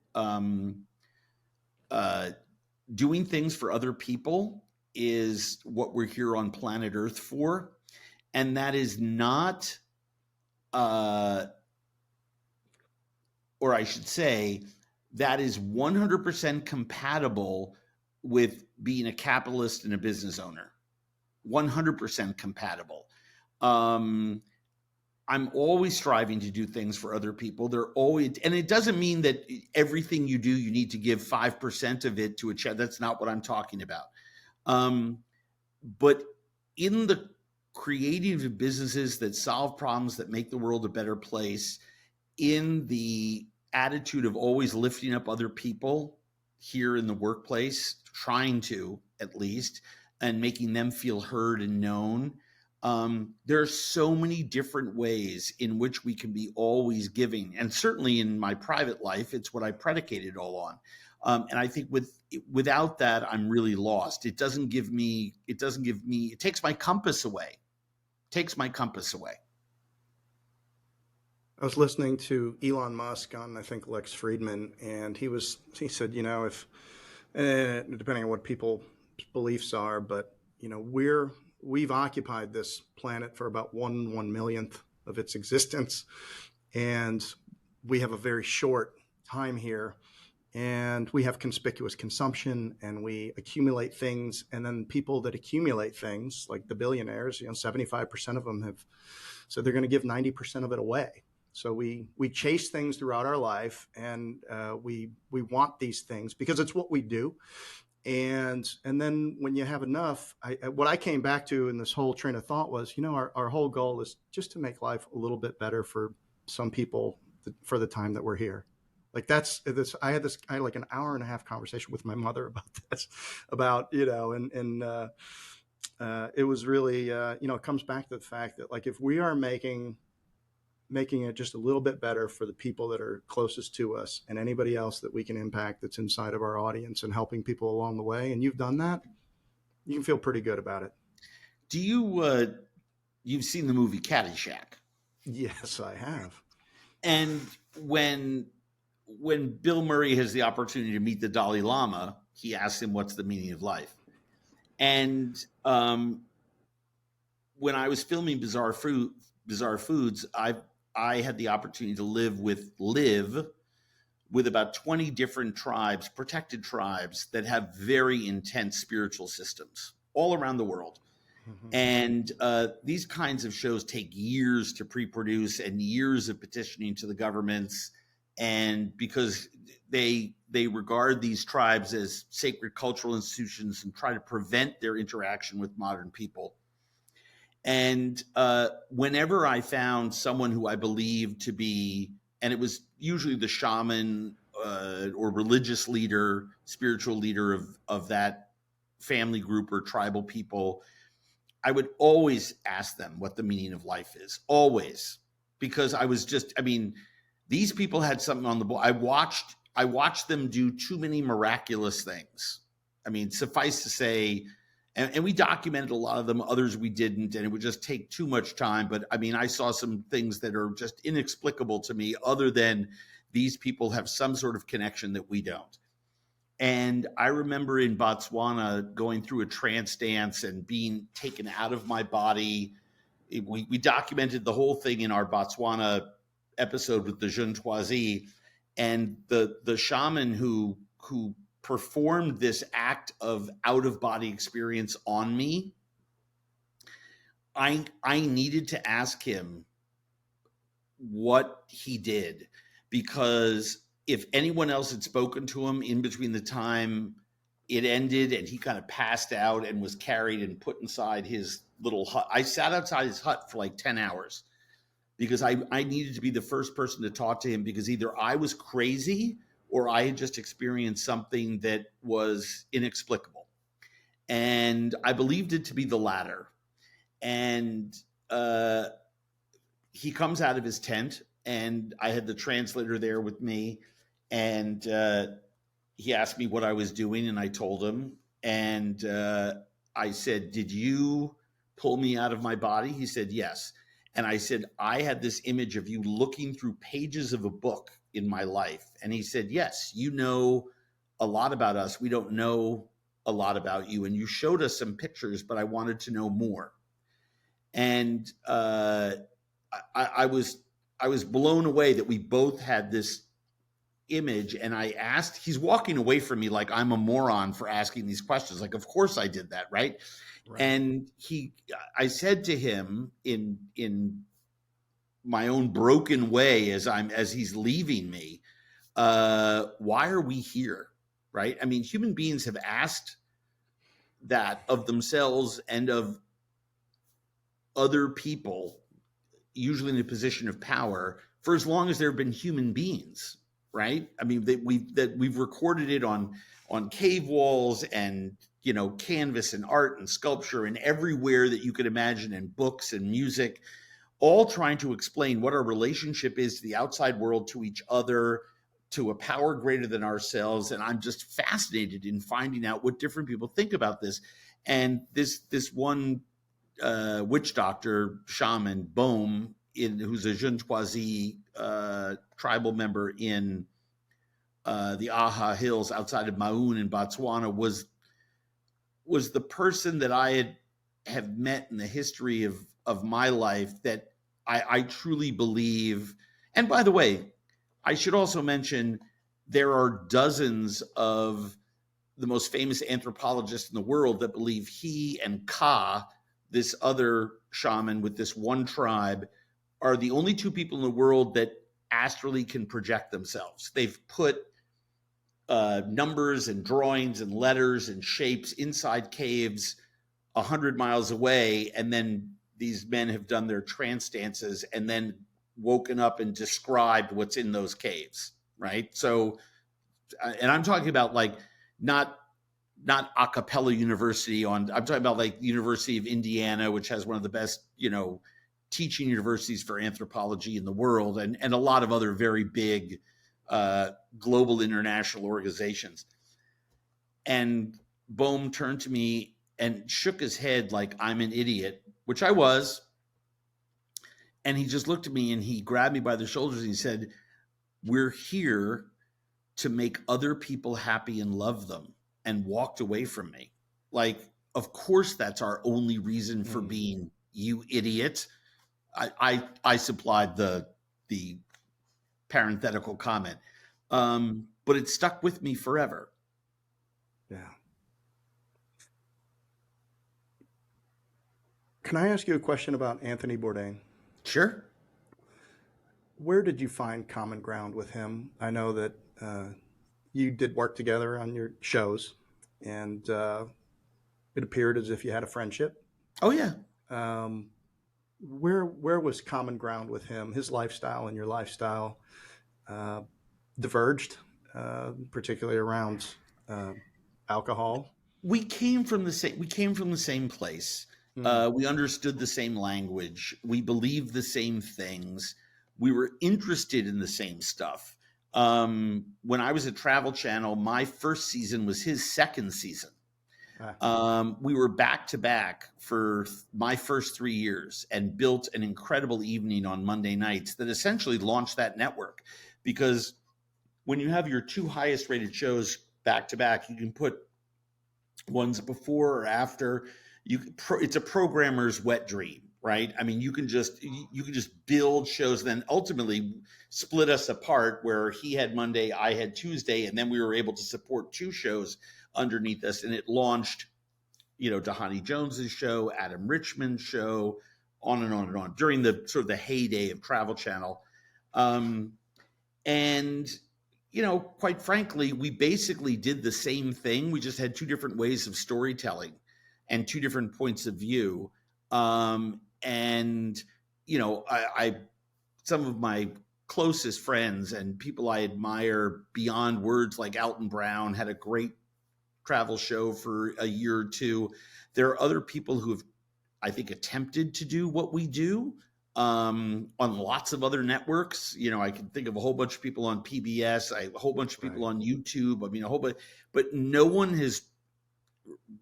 doing things for other people is what we're here on planet Earth for. And that is not, or I should say, that is 100% compatible with being a capitalist and a business owner. 100% compatible. I'm always striving to do things for other people. They're always, and it doesn't mean that everything you do, you need to give 5% of it to a charity. That's not what I'm talking about. But in the creative businesses that solve problems, that make the world a better place, in the attitude of always lifting up other people here in the workplace, trying to at least, and making them feel heard and known. There are so many different ways in which we can be always giving. And certainly in my private life, it's what I predicate it all on. And I think without that, I'm really lost. It takes my compass away. I was listening to Elon Musk on, I think, Lex Friedman, and he said, if depending on what people's beliefs are, but we've occupied this planet for about 1/1,000,000th of its existence, and we have a very short time here, and we have conspicuous consumption, and we accumulate things, and then people that accumulate things, like the billionaires, 75% of them have said they're going to give 90% of it away. So we chase things throughout our life, and we want these things because it's what we do. And then when you have enough, what I came back to in this whole train of thought was, our whole goal is just to make life a little bit better for some people for the time that we're here. Like I had like an hour and a half conversation with my mother about this, and it was really, it comes back to the fact that, like, if we are making it just a little bit better for the people that are closest to us and anybody else that we can impact that's inside of our audience, and helping people along the way, and you've done that, you can feel pretty good about it. Do you, you've seen the movie Caddyshack? Yes, I have. And when Bill Murray has the opportunity to meet the Dalai Lama, he asks him, what's the meaning of life? And when I was filming Bizarre Foods, I had the opportunity to live with about 20 different tribes, protected tribes, that have very intense spiritual systems all around the world. Mm-hmm. And these kinds of shows take years to pre-produce and years of petitioning to the governments. And because they regard these tribes as sacred cultural institutions and try to prevent their interaction with modern people. And whenever I found someone who I believed to be, and it was usually the shaman or religious leader, spiritual leader of that family group or tribal people, I would always ask them what the meaning of life is, always, because I was just, I mean, these people had something on the board. I watched them do too many miraculous things. I mean, suffice to say, and we documented a lot of them, others we didn't, and it would just take too much time. But I mean, I saw some things that are just inexplicable to me, other than these people have some sort of connection that we don't. And I remember in Botswana going through a trance dance and being taken out of my body. We documented the whole thing in our Botswana episode with the Jeune Toisi, and the shaman who performed this act of out of body experience on me. I needed to ask him what he did, because if anyone else had spoken to him in between the time it ended and he kind of passed out and was carried and put inside his little hut, I sat outside his hut for like 10 hours because I needed to be the first person to talk to him, because either I was crazy or I had just experienced something that was inexplicable. And I believed it to be the latter. And he comes out of his tent, and I had the translator there with me, and he asked me what I was doing, and I told him. And I said, "Did you pull me out of my body?" He said, "Yes." And I said, "I had this image of you looking through pages of a book in my life." And he said, "Yes, you know a lot about us. We don't know a lot about you. And you showed us some pictures, but I wanted to know more." And I was blown away that we both had this image. And I asked, he's walking away from me like I'm a moron for asking these questions. Like, of course I did that, right? And I said to him in my own broken way as he's leaving me, why are we here? Right? I mean, human beings have asked that of themselves and of other people, usually in a position of power, for as long as there have been human beings, right? I mean, we've recorded it on cave walls and, you know, canvas and art and sculpture and everywhere that you could imagine, in books and music, all trying to explain what our relationship is to the outside world, to each other, to a power greater than ourselves. And I'm just fascinated in finding out what different people think about this. And this one witch doctor, shaman, Bohm, who's a Jeune Toisi tribal member in the Aha Hills outside of Maun in Botswana, was the person that I have met in the history of my life that I truly believe. And by the way, I should also mention there are dozens of the most famous anthropologists in the world that believe he and Ka, this other shaman with this one tribe, are the only two people in the world that astrally can project themselves. They've put numbers and drawings and letters and shapes inside caves 100 miles away, and then these men have done their trance dances and then woken up and described what's in those caves, right? So, and I'm talking about like not a cappella university I'm talking about like the University of Indiana, which has one of the best, you know, teaching universities for anthropology in the world, and a lot of other very big global international organizations. And Bohm turned to me and shook his head like I'm an idiot, which I was. And he just looked at me and he grabbed me by the shoulders and he said, "We're here to make other people happy and love them," and walked away from me. Like, of course, that's our only reason for being, you idiot. I supplied the parenthetical comment, but it stuck with me forever. Yeah. Can I ask you a question about Anthony Bourdain? Sure. Where did you find common ground with him? I know that you did work together on your shows, and it appeared as if you had a friendship. Oh, yeah. Um, where was common ground with him? His lifestyle and your lifestyle uh, diverged, particularly around uh, alcohol. We came from the same place. Mm. We understood the same language. We believed the same things. We were interested in the same stuff. When I was at Travel Channel, my first season was his second season. Ah, We were back to back for my first 3 years and built an incredible evening on Monday nights that essentially launched that network. Because when you have your two highest rated shows back to back, you can put ones before or after. It's a programmer's wet dream, right? I mean, you can just build shows, then ultimately split us apart, where he had Monday, I had Tuesday, and then we were able to support two shows underneath us, and it launched, Tahani Jones's show, Adam Richman's show, on and on and on during the sort of the heyday of Travel Channel. Um, and quite frankly, we basically did the same thing. We just had two different ways of storytelling and two different points of view. And I some of my closest friends and people I admire beyond words, like Alton Brown, had a great travel show for a year or two. There are other people who have, I think, attempted to do what we do on lots of other networks. I can think of a whole bunch of people on PBS, a whole bunch of people right. on YouTube. I mean, a whole bunch, but no one has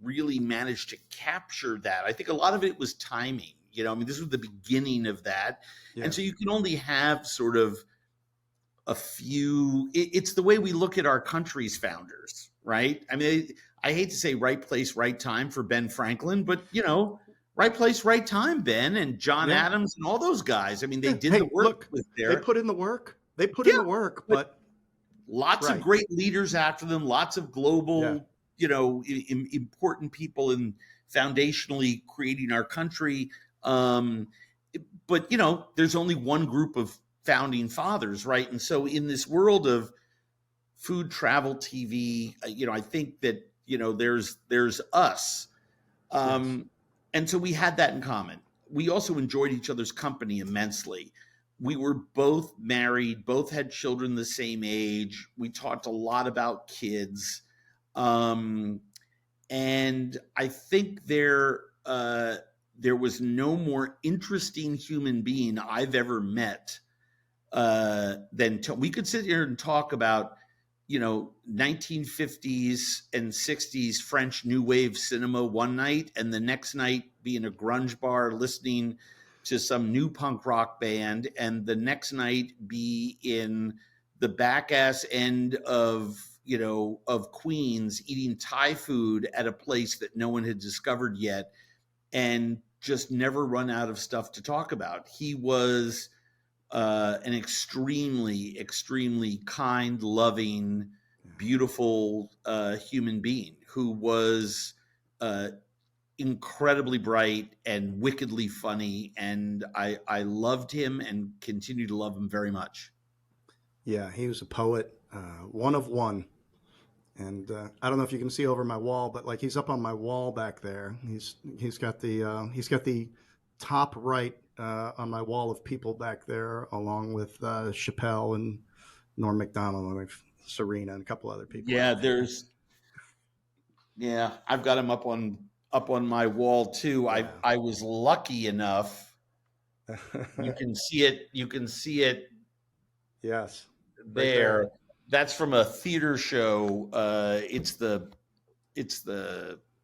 really managed to capture that. I think a lot of it was timing. I mean, this was the beginning of that. And so Yes. you can only have sort of a few. It's the way we look at our country's founders, right? I mean, I hate to say right place, right time for Ben Franklin, but right place, right time, Ben and John Yeah. Adams and all those guys. I mean, they Yeah. did the Hey, work look, that was they there. put in the work. They put in Yeah, the work, but but lots of right. great leaders after them, lots of Yeah. global, important people in foundationally creating our country. Um, but there's only one group of founding fathers, right? And so in this world of food travel TV, I think that there's us, Yes. and so we had that in common. We also enjoyed each other's company immensely. We were both married, both had children the same age. We talked a lot about kids, um, and I think there was no more interesting human being I've ever met we could sit here and talk about 1950s and 60s French new wave cinema one night, and the next night be in a grunge bar listening to some new punk rock band, and the next night be in the back ass end of Queens eating Thai food at a place that no one had discovered yet, and just never run out of stuff to talk about. He was an extremely, extremely kind, loving, beautiful human being who was uh, incredibly bright and wickedly funny. And I loved him and continue to love him very much. Yeah. He was a poet, one of one. And I don't know if you can see over my wall, but like he's up on my wall back there. He's got the top right on my wall of people back there, along with Chappelle and Norm Macdonald and like Serena and a couple other people, I Yeah, think. I've got him up on my wall too. I Yeah. I was lucky enough. You can see it Yes, right there. there. That's from a theater show. It's the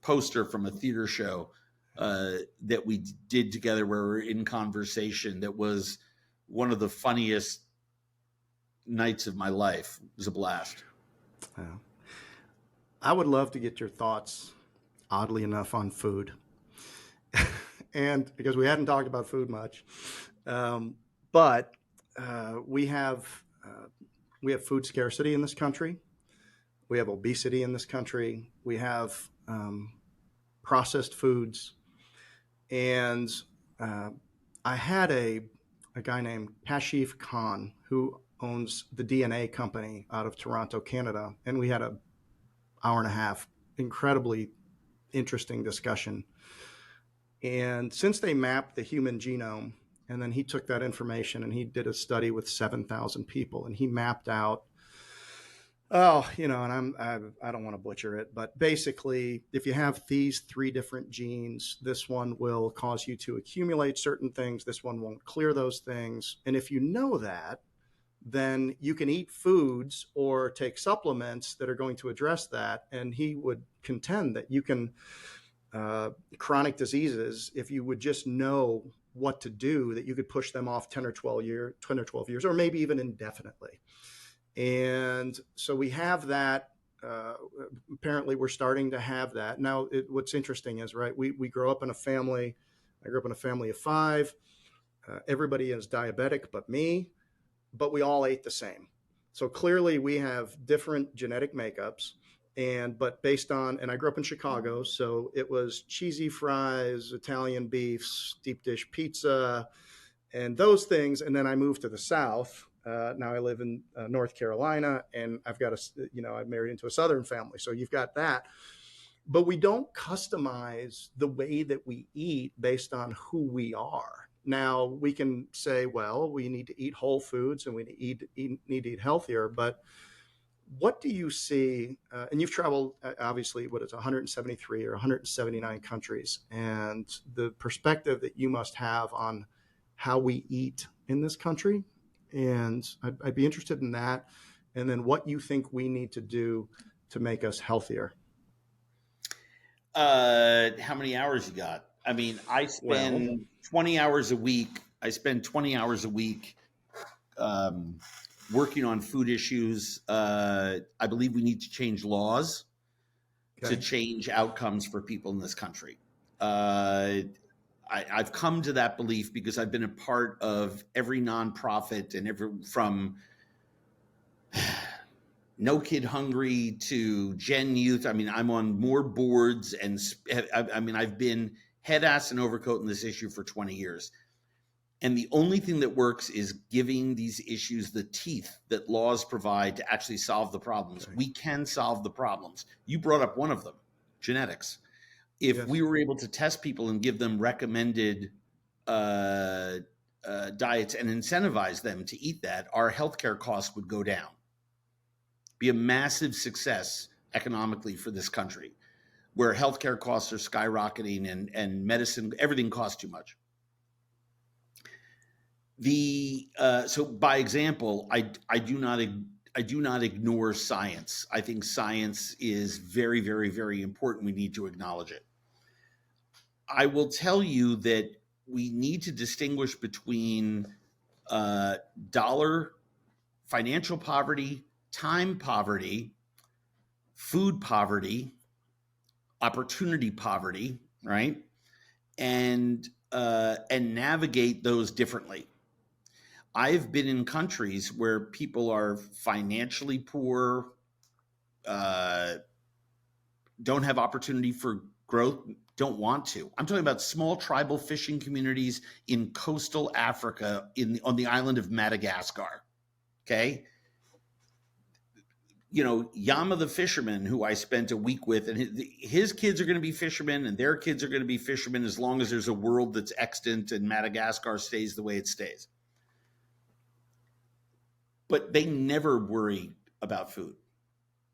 poster from a theater show that we did together, where we're in conversation. That was one of the funniest nights of my life. It was a blast. Yeah. I would love to get your thoughts, oddly enough, on food. And because we hadn't talked about food much, um, but we have food scarcity in this country. We have obesity in this country. We have processed foods, and uh, I had a guy named Kashif Khan who owns the DNA company out of Toronto, Canada, and we had a hour and a half incredibly interesting discussion. And since they mapped the human genome, and then he took that information and he did a study with 7,000 people, and he mapped out, and I don't want to butcher it, but basically, if you have these three different genes, this one will cause you to accumulate certain things, this one won't clear those things. And if you know that, then you can eat foods or take supplements that are going to address that. And he would contend that you can chronic diseases, if you would just know what to do, that you could push them off 10 or 12 years, or maybe even indefinitely. And so we have that. Apparently we're starting to have that now. What's interesting is, right, we grow up in a family. I grew up in a family of five. Everybody is diabetic but me, but we all ate the same. So clearly we have different genetic makeups. But based on, and I grew up in Chicago, so it was cheesy fries, Italian beefs, deep dish pizza, and those things. And then I moved to the South. Now I live in North Carolina, and I'm married into a Southern family. So you've got that. But we don't customize the way that we eat based on who we are. Now we can say, well, we need to eat whole foods and we need to eat healthier, but what do you see? And you've traveled, obviously, 173 or 179 countries, and the perspective that you must have on how we eat in this country. And I'd be interested in that. And then what you think we need to do to make us healthier. How many hours you got? I mean, I spend 20 hours a week. I spend 20 hours a week working on food issues. I believe we need to change laws to change outcomes for people in this country. I've come to that belief because I've been a part of every nonprofit and from No Kid Hungry to Gen Youth. I mean, I'm on more boards, and I've been head, ass, and overcoat in this issue for 20 years. And the only thing that works is giving these issues the teeth that laws provide to actually solve the problems. We can solve the problems. You brought up one of them, genetics. If we were able to test people and give them recommended diets and incentivize them to eat that, our healthcare costs would go down. Be a massive success economically for this country, where healthcare costs are skyrocketing and medicine, everything costs too much. So by example, I do not ignore science. I think science is very, very, very important. We need to acknowledge it. I will tell you that we need to distinguish between financial poverty, time poverty, food poverty, opportunity poverty, right? And navigate those differently. I've been in countries where people are financially poor, don't have opportunity for growth, don't want to. I'm talking about small tribal fishing communities in coastal Africa on the island of Madagascar. Okay. Yama the fisherman, who I spent a week with, and his kids are going to be fishermen and their kids are going to be fishermen as long as there's a world that's extant and Madagascar stays the way it stays. But they never worry about food.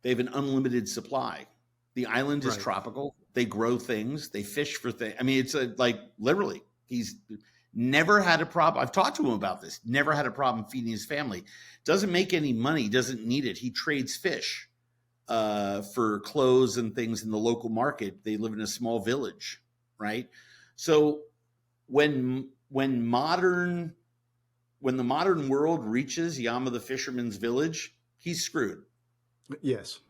They have an unlimited supply. The island is tropical. They grow things. They fish for things. I mean, it's literally, he's never had a problem. I've talked to him about this. Never had a problem feeding his family. Doesn't make any money. Doesn't need it. He trades fish for clothes and things in the local market. They live in a small village, right? So when the modern world reaches Yama the fisherman's village, he's screwed. Yes.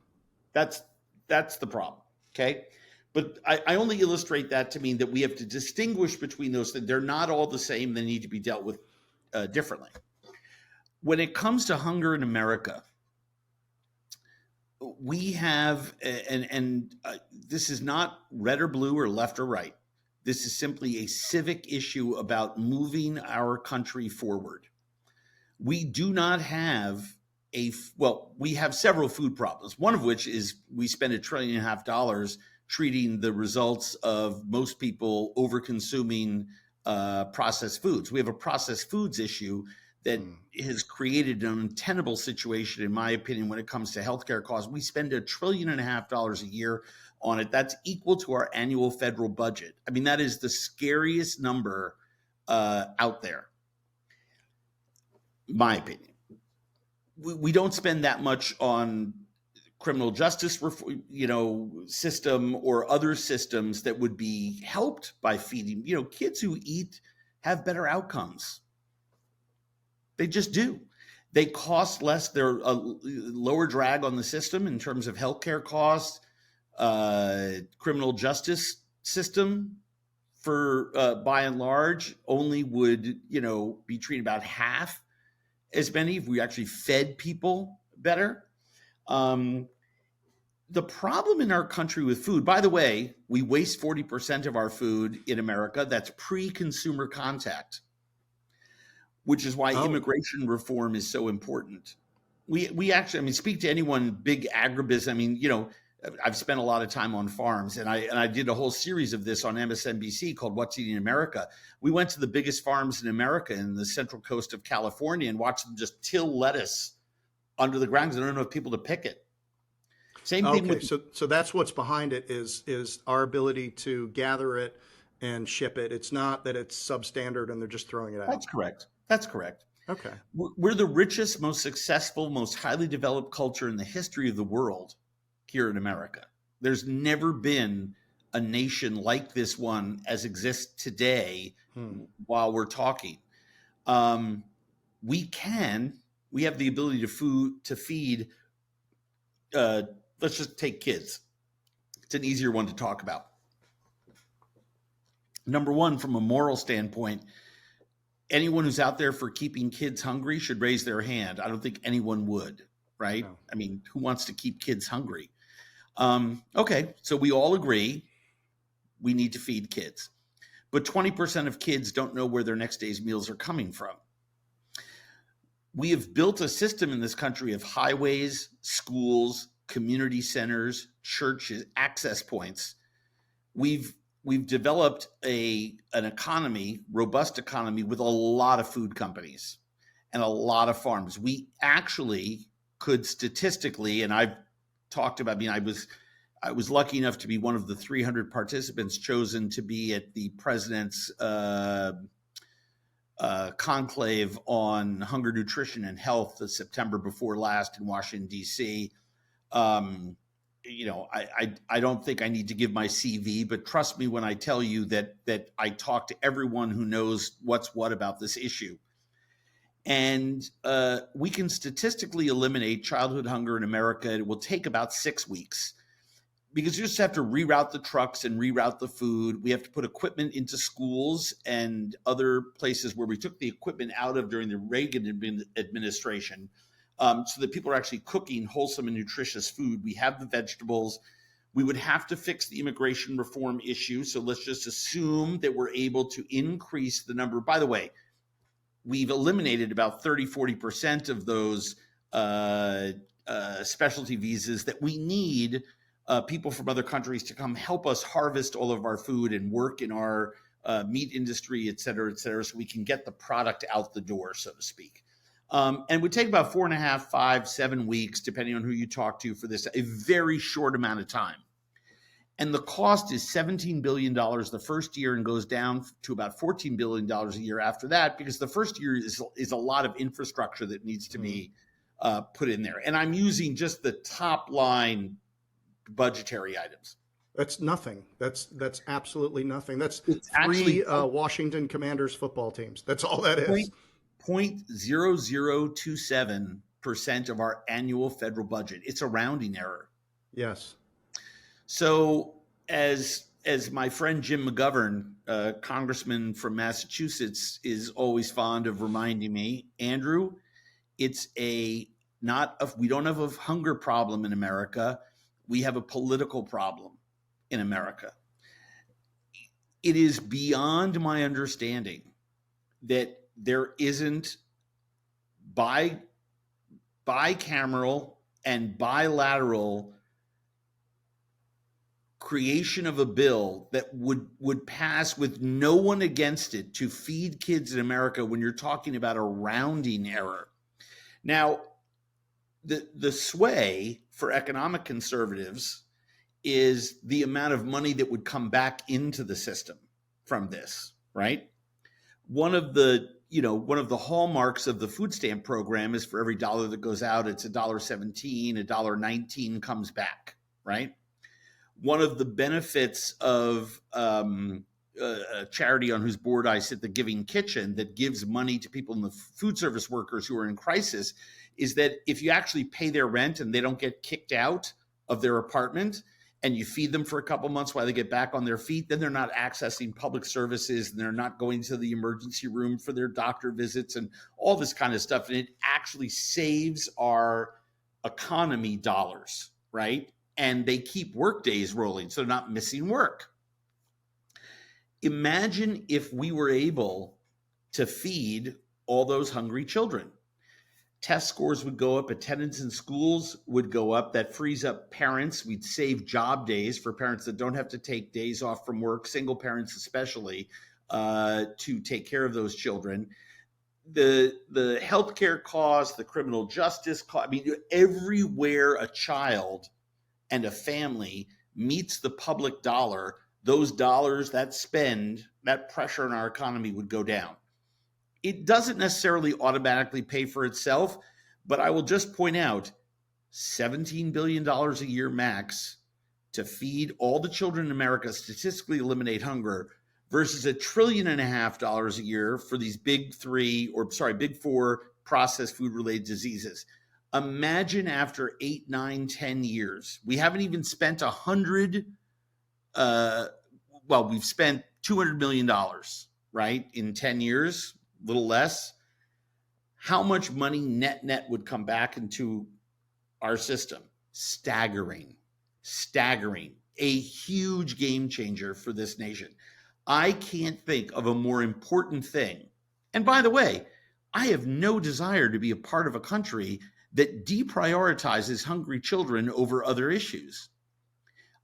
That's the problem. Okay. But I only illustrate that to mean that we have to distinguish between those things. They're not all the same. They need to be dealt with differently. When it comes to hunger in America, we have, and this is not red or blue or left or right. This is simply a civic issue about moving our country forward. We do not have we have several food problems, one of which is we spend $1.5 trillion treating the results of most people over consuming processed foods. We have a processed foods issue that has created an untenable situation, in my opinion, when it comes to healthcare costs. We spend $1.5 trillion a year on it. That's equal to our annual federal budget. I mean, that is the scariest number out there, my opinion. We don't spend that much on criminal justice, system or other systems that would be helped by feeding. Kids who eat have better outcomes. They just do. They cost less. They're a lower drag on the system in terms of healthcare costs. Criminal justice system, for by and large, only would be treating about half as many if we actually fed people better. The problem in our country with food, by the way, we waste 40% of our food in America. That's pre-consumer contact, which is why immigration reform is so important. We actually, speak to anyone big agribusiness. I've spent a lot of time on farms, and I did a whole series of this on MSNBC called What's Eating America. We went to the biggest farms in America in the central coast of California and watched them just till lettuce under the ground because they don't have people to pick it. Same thing with. So that's what's behind it is our ability to gather it and ship it. It's not that it's substandard and they're just throwing it out. That's correct. Okay. We're the richest, most successful, most highly developed culture in the history of the world here in America. There's never been a nation like this one as exists today while we're talking. We have the ability to feed, let's just take kids. It's an easier one to talk about. Number one, from a moral standpoint, anyone who's out there for keeping kids hungry should raise their hand. I don't think anyone would, right? No. Who wants to keep kids hungry? Okay, so we all agree we need to feed kids. But 20% of kids don't know where their next day's meals are coming from. We have built a system in this country of highways, schools, community centers, churches, access points. We've developed an economy, robust economy, with a lot of food companies and a lot of farms. We actually could statistically, and I've talked about, I was lucky enough to be one of the 300 participants chosen to be at the president's conclave on hunger, nutrition, and health the September before last in Washington, D.C. I don't think I need to give my CV, but trust me when I tell you that I talk to everyone who knows what's what about this issue. And we can statistically eliminate childhood hunger in America. It will take about 6 weeks because you just have to reroute the trucks and reroute the food. We have to put equipment into schools and other places where we took the equipment out of during the Reagan administration, so that people are actually cooking wholesome and nutritious food. We have the vegetables. We would have to fix the immigration reform issue. So let's just assume that we're able to increase the number. By the way, we've eliminated about 30-40% of those specialty visas that we need people from other countries to come help us harvest all of our food and work in our meat industry, et cetera, so we can get the product out the door, so to speak. And it would take about 4.5, 5, 7 weeks, depending on who you talk to, for this, a very short amount of time. And the cost is $17 billion the first year and goes down to about $14 billion a year after that, because the first year is a lot of infrastructure that needs to be put in there. And I'm using just the top line budgetary items. That's nothing. That's absolutely nothing. It's three Washington Commanders football teams. That's all that is. 0.0027% of our annual federal budget. It's a rounding error. Yes. So as my friend Jim McGovern, congressman from Massachusetts, is always fond of reminding me, Andrew, it's we don't have a hunger problem in America. We have a political problem in America. It is beyond my understanding that there isn't bicameral and bilateral creation of a bill that would pass with no one against it to feed kids in America when you're talking about a rounding error. Now, the sway for economic conservatives is the amount of money that would come back into the system from this, right? One of the hallmarks of the food stamp program is for every dollar that goes out, it's $1.17, $1.19 comes back, right? One of the benefits of a charity on whose board I sit, the Giving Kitchen, that gives money to people in the food service workers who are in crisis, is that if you actually pay their rent and they don't get kicked out of their apartment, and you feed them for a couple months while they get back on their feet, then they're not accessing public services and they're not going to the emergency room for their doctor visits and all this kind of stuff. And it actually saves our economy dollars, right? And they keep work days rolling, so they're not missing work. Imagine if we were able to feed all those hungry children. Test scores would go up, attendance in schools would go up. That frees up parents. We'd save job days for parents that don't have to take days off from work, single parents especially, to take care of those children. The healthcare costs, the criminal justice cost, I mean, everywhere a child and a family meets the public dollar, those dollars, that spend, that pressure on our economy would go down. It doesn't necessarily automatically pay for itself, but I will just point out $17 billion a year max to feed all the children in America, statistically eliminate hunger, versus $1.5 trillion a year for these big four processed food related diseases. Imagine after 8, 9, 10 years, we haven't even spent we've spent $200 million, right? In 10 years, a little less. How much money net would come back into our system? Staggering. A huge game changer for this nation. I can't think of a more important thing. And by the way, I have no desire to be a part of a country that deprioritizes hungry children over other issues.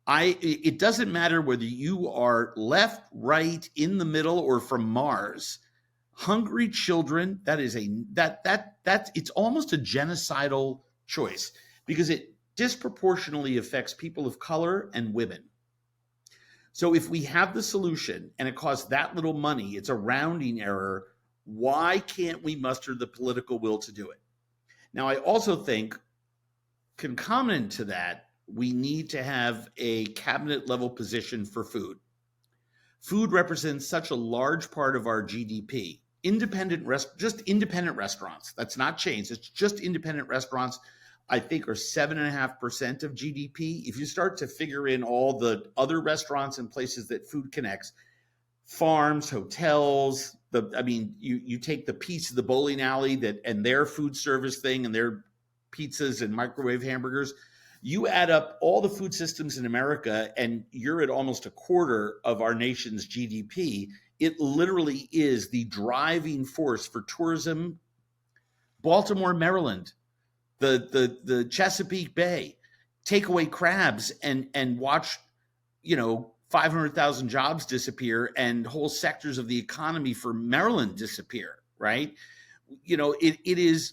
It doesn't matter whether you are left, right, in the middle, or from Mars. Hungry children, it's almost a genocidal choice because it disproportionately affects people of color and women. So if we have the solution and it costs that little money, it's a rounding error, why can't we muster the political will to do it? Now, I also think concomitant to that, we need to have a cabinet level position for food. Food represents such a large part of our GDP. Independent restaurants, that's not chains, it's just independent restaurants, I think are 7.5% of GDP. If you start to figure in all the other restaurants and places that food connects, farms, hotels, you take the piece of the bowling alley and their food service thing and their pizzas and microwave hamburgers, you add up all the food systems in America and you're at almost a quarter of our nation's GDP. It literally is the driving force for tourism. Baltimore, Maryland, the Chesapeake Bay, take away crabs and watch, 500,000 jobs disappear and whole sectors of the economy for Maryland disappear, right? It is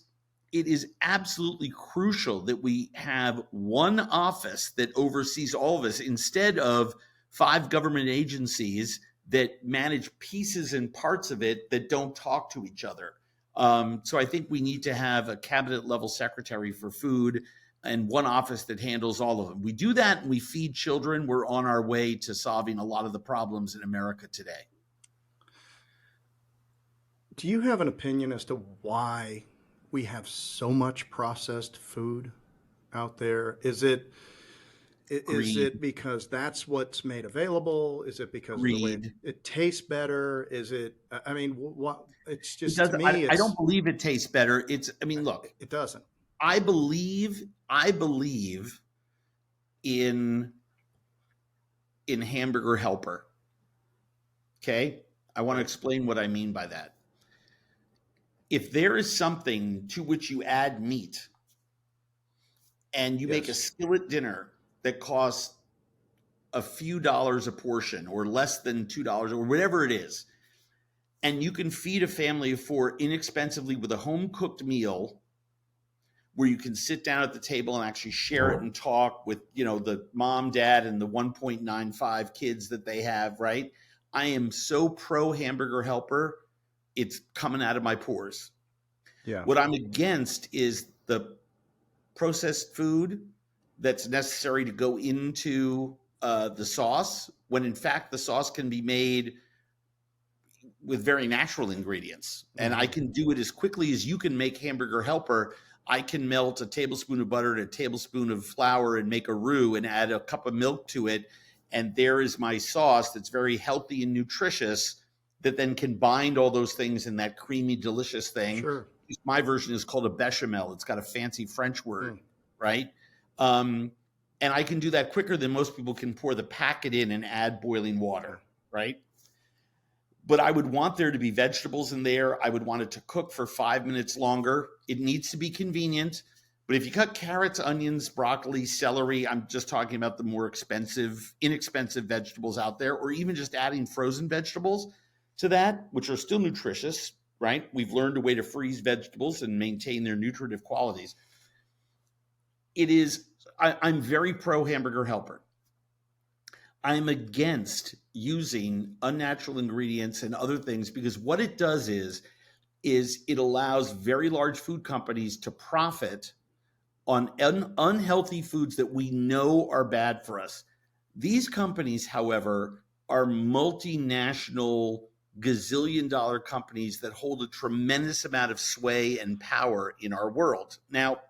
absolutely crucial that we have one office that oversees all of us instead of 5 government agencies that manage pieces and parts of it that don't talk to each other. So I think we need to have a cabinet level secretary for food and one office that handles all of them. We do that and we feed children. We're on our way to solving a lot of the problems in America today. Do you have an opinion as to why we have so much processed food out there? Is it because that's what's made available? Is it because of the way it tastes better? Is it, what it's just, to me, I don't believe it tastes better. Look, it doesn't. I believe in Hamburger Helper. Okay. I want to explain what I mean by that. If there is something to which you add meat and you make a skillet dinner that costs a few dollars a portion or less than $2 or whatever it is. And you can feed a family of four inexpensively with a home cooked meal where you can sit down at the table and actually share it and talk with, the mom, dad, and the 1.95 kids that they have, right? I am so pro hamburger helper. It's coming out of my pores. Yeah. What I'm against is the processed food that's necessary to go into the sauce, when in fact the sauce can be made with very natural ingredients. And I can do it as quickly as you can make hamburger helper. I can melt a tablespoon of butter and a tablespoon of flour and make a roux and add a cup of milk to it. And there is my sauce that's very healthy and nutritious that then can bind all those things in that creamy, delicious thing. Sure. My version is called a bechamel. It's got a fancy French word, right? And I can do that quicker than most people can pour the packet in and add boiling water, right? But I would want there to be vegetables in there. I would want it to cook for 5 minutes longer. It needs to be convenient. But if you cut carrots, onions, broccoli, celery, I'm just talking about the more inexpensive vegetables out there, or even just adding frozen vegetables to that, which are still nutritious, right? We've learned a way to freeze vegetables and maintain their nutritive qualities. I'm very pro hamburger helper. I'm against using unnatural ingredients and other things because what it does is it allows very large food companies to profit on unhealthy foods that we know are bad for us. These companies, however, are multinational gazillion-dollar companies that hold a tremendous amount of sway and power in our world. Now,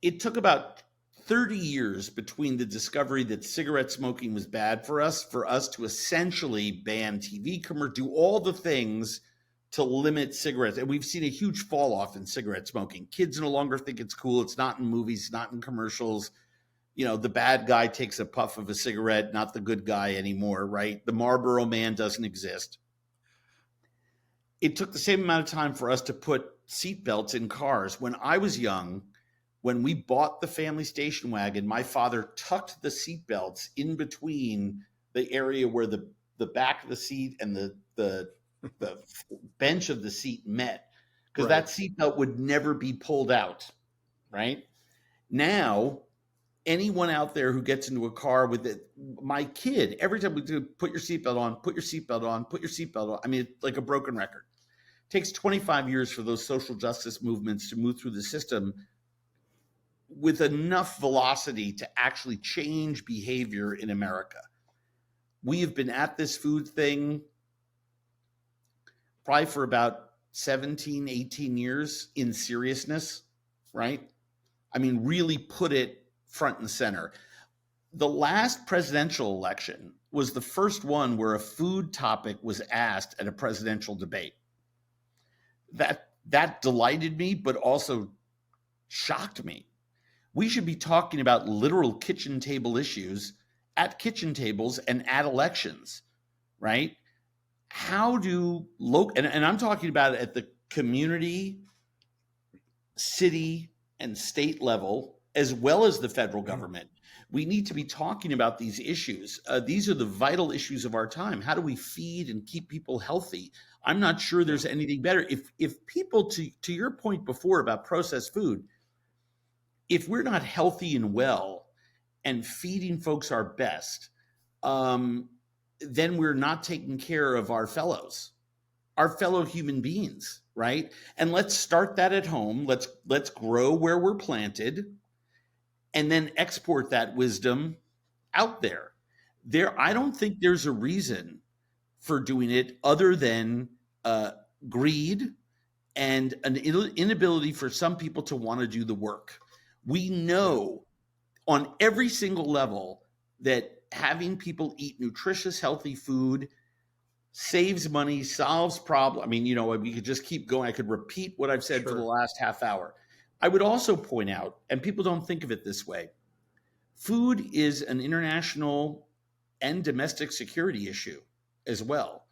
it took about 30 years between the discovery that cigarette smoking was bad for us to essentially ban TV commercials, do all the things to limit cigarettes. And we've seen a huge fall off in cigarette smoking. Kids no longer think it's cool. It's not in movies, not in commercials. The bad guy takes a puff of a cigarette, not the good guy anymore, right? The Marlboro Man doesn't exist. It took the same amount of time for us to put seatbelts in cars. When I was young, when we bought the family station wagon, my father tucked the seatbelts in between the area where the back of the seat and the bench of the seat met, because that seatbelt would never be pulled out, right? Now, anyone out there who gets into a car with it, my kid, every time we do, put your seatbelt on, put your seatbelt on, put your seatbelt on. I mean, it's like a broken record. It takes 25 years for those social justice movements to move through the system with enough velocity to actually change behavior in America. We have been at this food thing probably for about 17, 18 years in seriousness, right? I mean, really put it front and center. The last presidential election was the first one where a food topic was asked at a presidential debate. That delighted me, but also shocked me. We should be talking about literal kitchen table issues at kitchen tables and at elections, right? How do and I'm talking about it at the community, city, and state level, as well as the federal government. We need to be talking about these issues. These are the vital issues of our time. How do we feed and keep people healthy? I'm not sure there's anything better. If people, to your point before about processed food, if we're not healthy and well and feeding folks our best, then we're not taking care of our fellow human beings, right? And let's start that at home. Let's grow where we're planted and then export that wisdom out there. I don't think there's a reason for doing it other than greed and an inability for some people to want to do the work. We know on every single level that having people eat nutritious, healthy food saves money, solves problems. I mean, we could just keep going. I could repeat what I've said for the last half hour. I would also point out, and people don't think of it this way, food is an international and domestic security issue as well.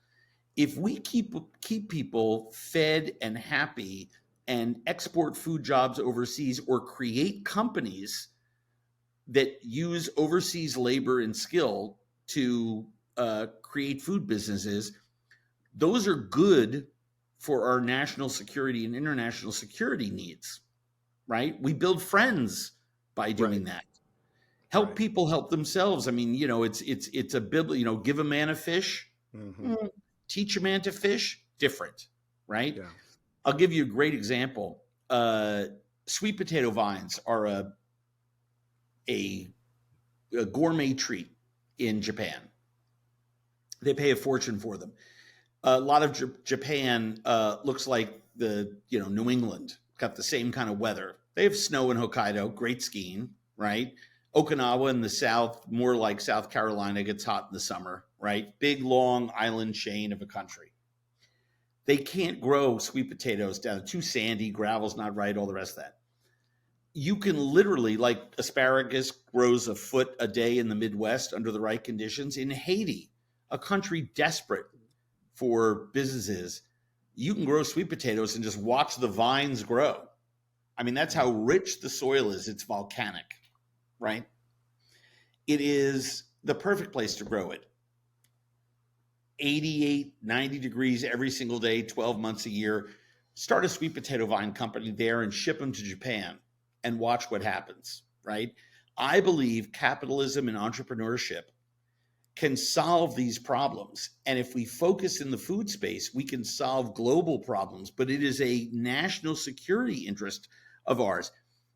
If we keep people fed and happy and export food jobs overseas or create companies that use overseas labor and skill to create food businesses, those are good for our national security and international security needs, right? We build friends by doing that. Help people help themselves. I mean, it's a biblical, give a man a fish, teach a man to fish, different, right? Yeah. I'll give you a great example. Sweet potato vines are a gourmet treat in Japan. They pay a fortune for them. A lot of Japan looks like New England, got the same kind of weather. They have snow in Hokkaido, great skiing, right? Okinawa in the south, more like South Carolina, gets hot in the summer, right? Big, long island chain of a country. They can't grow sweet potatoes down, too sandy, gravel's not right, all the rest of that. You can literally, like asparagus grows a foot a day in the Midwest under the right conditions. In Haiti, a country desperate for businesses, you can grow sweet potatoes and just watch the vines grow. I mean, that's how rich the soil is. It's volcanic, right? It is the perfect place to grow it. 88, 90 degrees every single day, 12 months a year. Start a sweet potato vine company there and ship them to Japan and watch what happens, right? I believe capitalism and entrepreneurship can solve these problems. And if we focus in the food space, we can solve global problems, but it is a national security interest of ours.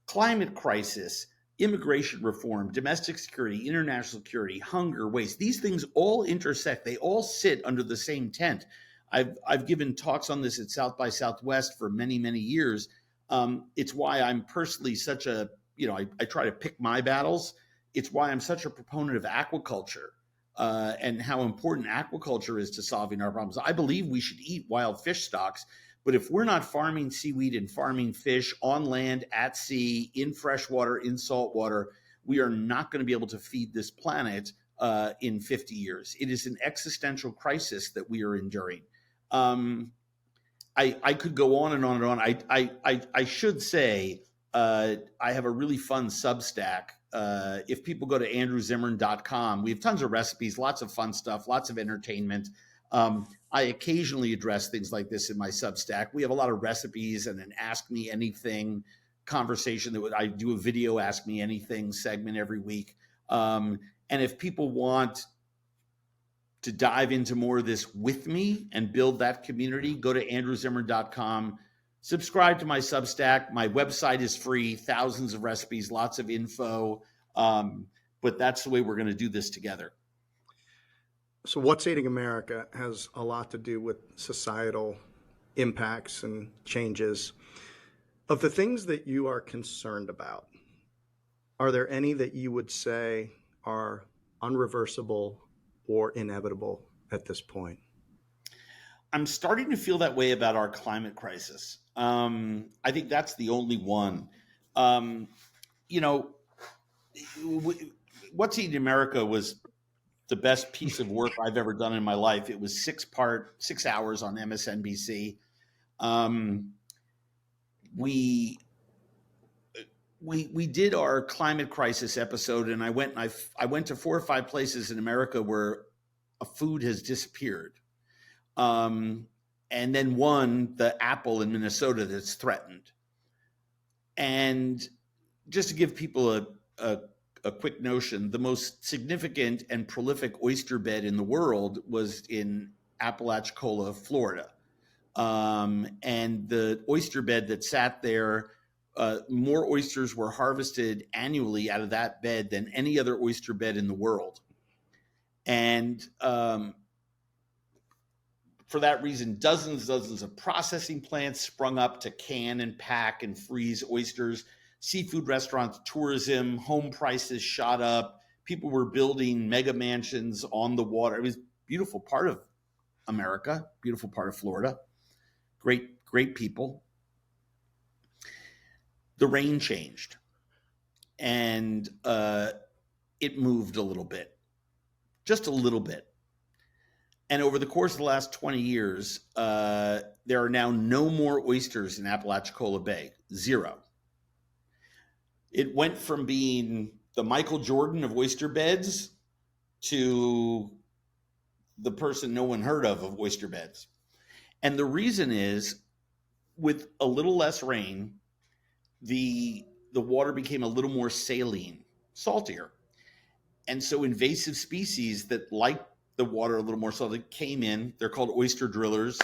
Climate crisis, immigration reform, domestic security, international security, hunger, waste, these things all intersect. They all sit under the same tent. I've given talks on this at South by Southwest for many, many years. It's why I'm personally such a, I try to pick my battles. It's why I'm such a proponent of aquaculture. And how important aquaculture is to solving our problems. I believe we should eat wild fish stocks, but if we're not farming seaweed and farming fish on land, at sea, in freshwater, in saltwater, we are not going to be able to feed this planet in 50 years. It is an existential crisis that we are enduring. I could go on and on and on. I should say I have a really fun Substack. If people go to andrewzimmern.com, we have tons of recipes, lots of fun stuff, lots of entertainment. I occasionally address things like this in my Substack. We have a lot of recipes and an Ask Me Anything conversation I do a video Ask Me Anything segment every week. And if people want to dive into more of this with me and build that community, go to andrewzimmern.com. Subscribe to my Substack. My website is free, thousands of recipes, lots of info. But that's the way we're going to do this together. So What's Eating America has a lot to do with societal impacts and changes. Of the things that you are concerned about, are there any that you would say are unreversible or inevitable at this point? I'm starting to feel that way about our climate crisis. I think that's the only one. What's Eating America was the best piece of work I've ever done in my life. It was 6 hours on MSNBC. We did our climate crisis episode, and I went to 4 or 5 places in America where a food has disappeared. And then one, the apple in Minnesota, that's threatened. And just to give people a quick notion, the most significant and prolific oyster bed in the world was in Apalachicola, Florida. And the oyster bed that sat there, more oysters were harvested annually out of that bed than any other oyster bed in the world. And for that reason, dozens of processing plants sprung up to can and pack and freeze oysters. Seafood restaurants, tourism, home prices shot up. People were building mega mansions on the water. It was a beautiful part of America, beautiful part of Florida. Great people. The rain changed, and it moved a little bit, just a little bit. And over the course of the last 20 years, there are now no more oysters in Apalachicola Bay, 0. It went from being the Michael Jordan of oyster beds to the person no one heard of oyster beds. And the reason is, with a little less rain, the water became a little more saline, saltier. And so invasive species that like the water a little more salty came in. They're called oyster drillers,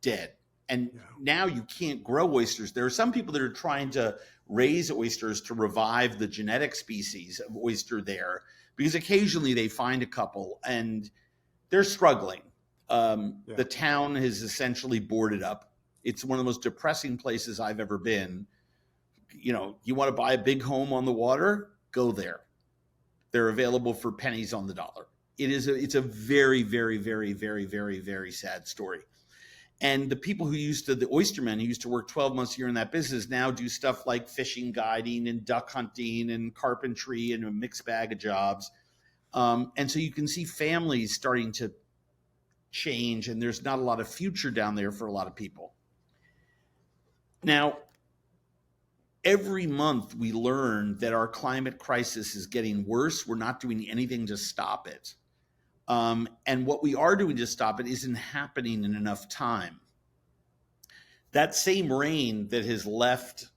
dead. And now you can't grow oysters. There are some people that are trying to raise oysters to revive the genetic species of oyster there, because occasionally they find a couple and they're struggling. The town has essentially boarded up. It's one of the most depressing places I've ever been. You know, you want to buy a big home on the water, go there. They're available for pennies on the dollar. It's a very, very, very, very, very, very sad story. And the people the oystermen who used to work 12 months a year in that business now do stuff like fishing guiding and duck hunting and carpentry and a mixed bag of jobs. And so you can see families starting to change, and there's not a lot of future down there for a lot of people. Now, every month we learn that our climate crisis is getting worse. We're not doing anything to stop it. And what we are doing to stop it isn't happening in enough time. That same rain that has left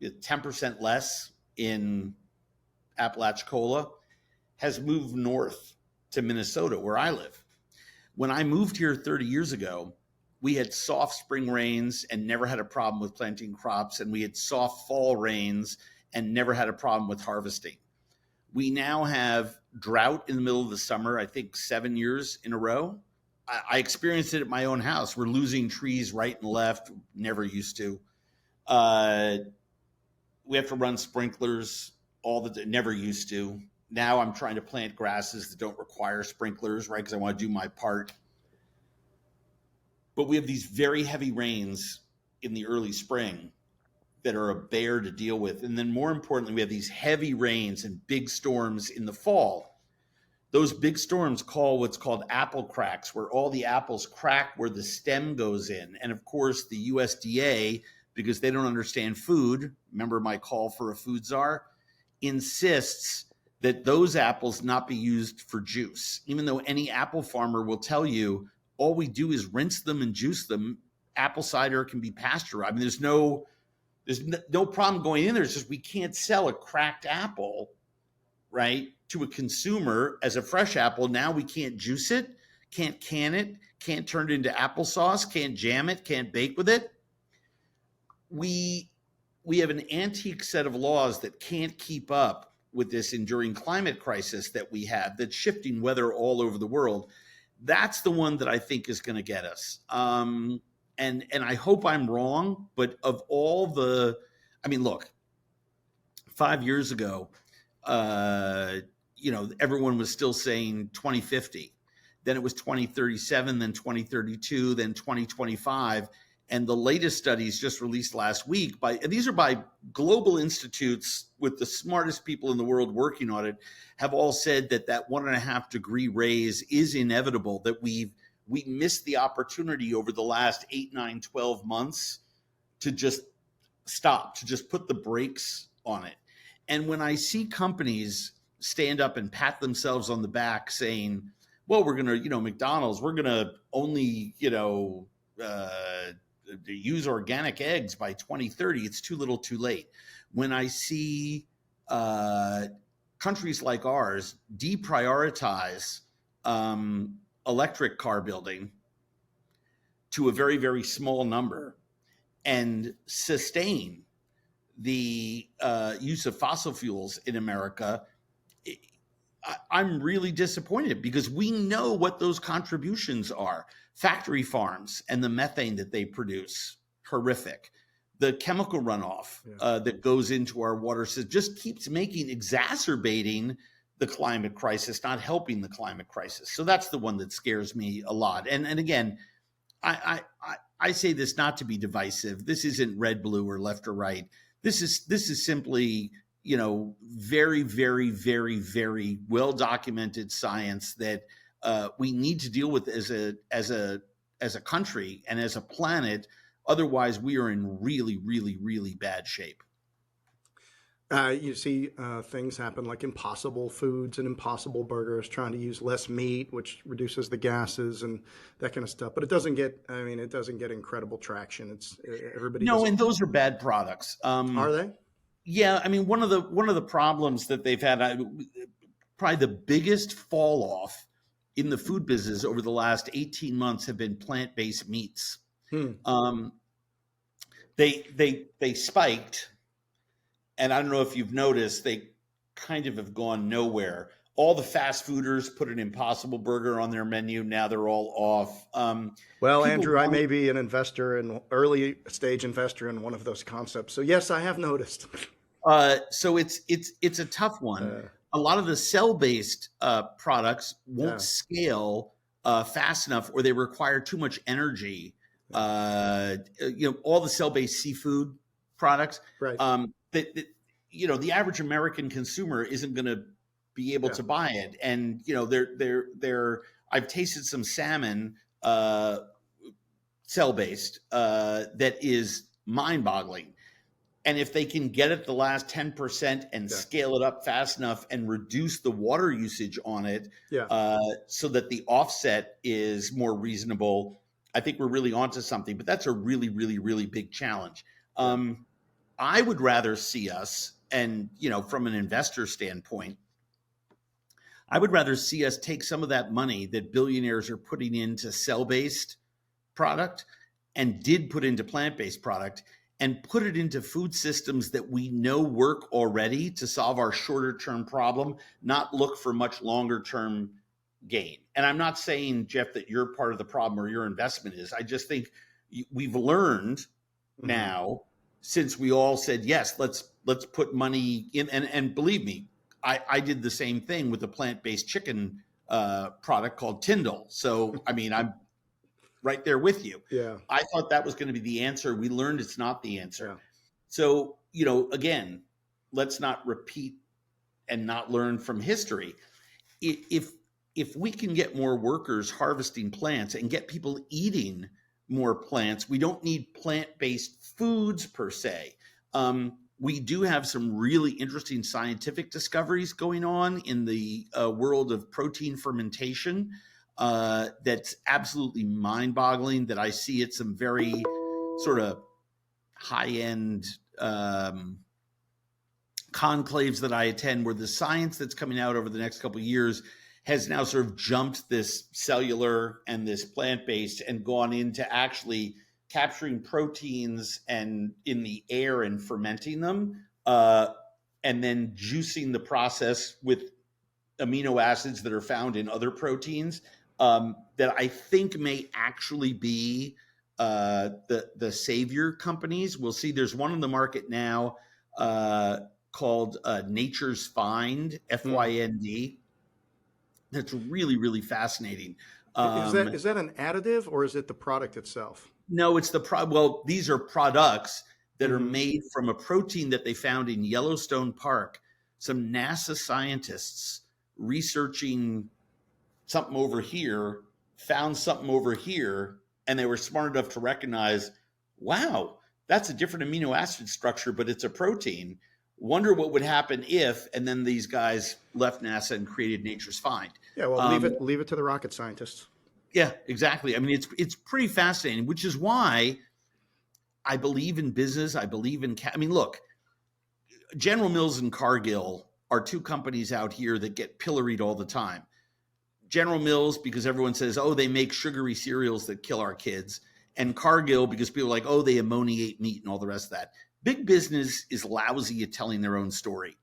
10% less in Apalachicola has moved north to Minnesota, where I live. When I moved here 30 years ago, we had soft spring rains and never had a problem with planting crops, and we had soft fall rains and never had a problem with harvesting. We now have drought in the middle of the summer, I think 7 years in a row. I experienced it at my own house. We're losing trees right and left, never used to. We have to run sprinklers never used to. Now I'm trying to plant grasses that don't require sprinklers, right? Because I want to do my part. But we have these very heavy rains in the early spring that are a bear to deal with. And then more importantly, we have these heavy rains and big storms in the fall. Those big storms call what's called apple cracks, where all the apples crack where the stem goes in. And of course, the USDA, because they don't understand food, remember my call for a food czar, insists that those apples not be used for juice. Even though any apple farmer will tell you, all we do is rinse them and juice them. Apple cider can be pasteurized. I mean, there's no problem going in there. It's just we can't sell a cracked apple, right, to a consumer as a fresh apple. Now we can't juice it, can't can it, can't turn it into applesauce, can't jam it, can't bake with it. We have an antique set of laws that can't keep up with this enduring climate crisis that we have, that's shifting weather all over the world. That's the one that I think is going to get us. And I hope I'm wrong, but of all look, 5 years ago, everyone was still saying 2050. Then it was 2037, then 2032, then 2025. And the latest studies just released last week these are by global institutes with the smartest people in the world working on it, have all said that 1.5 degree raise is inevitable, that we missed the opportunity over the last 8, 9, 12 months to just stop, to just put the brakes on it. And when I see companies stand up and pat themselves on the back saying, well, we're going to, McDonald's, we're going to only, use organic eggs by 2030, it's too little too late. When I see countries like ours deprioritize electric car building to a very, very small number and sustain the use of fossil fuels in America, I'm really disappointed, because we know what those contributions are. Factory farms and the methane that they produce, horrific. The chemical runoff that goes into our water system just keeps exacerbating the climate crisis, not helping the climate crisis. So that's the one that scares me a lot. And again, I say this not to be divisive. This isn't red, blue, or left or right. This is simply, very, very, very, very well documented science that we need to deal with as a country and as a planet. Otherwise, we are in really, really, really bad shape. You see things happen like Impossible Foods and Impossible Burgers trying to use less meat, which reduces the gases and that kind of stuff. But it doesn't get, I mean, it doesn't get incredible traction. It's everybody No, doesn't. and those are bad products. Are they? Yeah, I mean, one of the problems that they've had, probably the biggest fall off in the food business over the last 18 months have been plant-based meats. Hmm. Um, they spiked, and I don't know if you've noticed, they kind of have gone nowhere. All the fast fooders put an Impossible Burger on their menu. Now they're all off. Well, People Andrew, I want, may be an investor, an early stage investor in one of those concepts. So yes, I have noticed. so it's a tough one. Uh, A lot of the cell-based products won't yeah, scale fast enough, or they require too much energy. All the cell-based seafood products, right. the average American consumer isn't going to be able Yeah, to buy it. And they're I've tasted some salmon cell-based that is mind-boggling. And if they can get it the last 10% and yeah, scale it up fast enough and reduce the water usage on it, yeah. so that the offset is more reasonable, I think we're really onto something. But that's a really, really, really big challenge. Yeah. I would rather see us, and from an investor standpoint, I would rather see us take some of that money that billionaires are putting into cell-based product and did put into plant-based product and put it into food systems that we know work already to solve our shorter term problem, not look for much longer term gain. And I'm not saying, Jeff, that you're part of the problem or your investment is. I just think we've learned Hmm. now, since we all said, yes, let's put money in. And believe me, I did the same thing with a plant-based chicken product called Tyndall. So, I mean, I'm right there with you. Yeah, I thought that was going to be the answer. We learned it's not the yeah, answer. So, again, let's not repeat and not learn from history. If we can get more workers harvesting plants and get people eating more plants, we don't need plant-based foods per se. We do have some really interesting scientific discoveries going on in the world of protein fermentation. That's absolutely mind-boggling, that I see at some very sort of high-end conclaves that I attend, where the science that's coming out over the next couple of years has now sort of jumped this cellular and this plant-based and gone into actually capturing proteins and in the air and fermenting them, and then juicing the process with amino acids that are found in other proteins, that I think may actually be the savior companies. We'll see. There's one on the market now called Nature's Find, FYND. That's really, really fascinating. Is that an additive or is it the product itself? No, it's well, these are products that are Hmm. made from a protein that they found in Yellowstone Park. Some NASA scientists researching something over here found something over here, and they were smart enough to recognize, wow, that's a different amino acid structure, but it's a protein. Wonder what would happen if, and then these guys left NASA and created Nature's Find. Yeah, well, leave it to the rocket scientists. Yeah, exactly. I mean, it's pretty fascinating, which is why I believe in business. I believe in. I mean, look, General Mills and Cargill are two companies out here that get pilloried all the time. General Mills, because everyone says, oh, they make sugary cereals that kill our kids. And Cargill, because people are like, oh, they ammoniate meat and all the rest of that. Big business is lousy at telling their own story.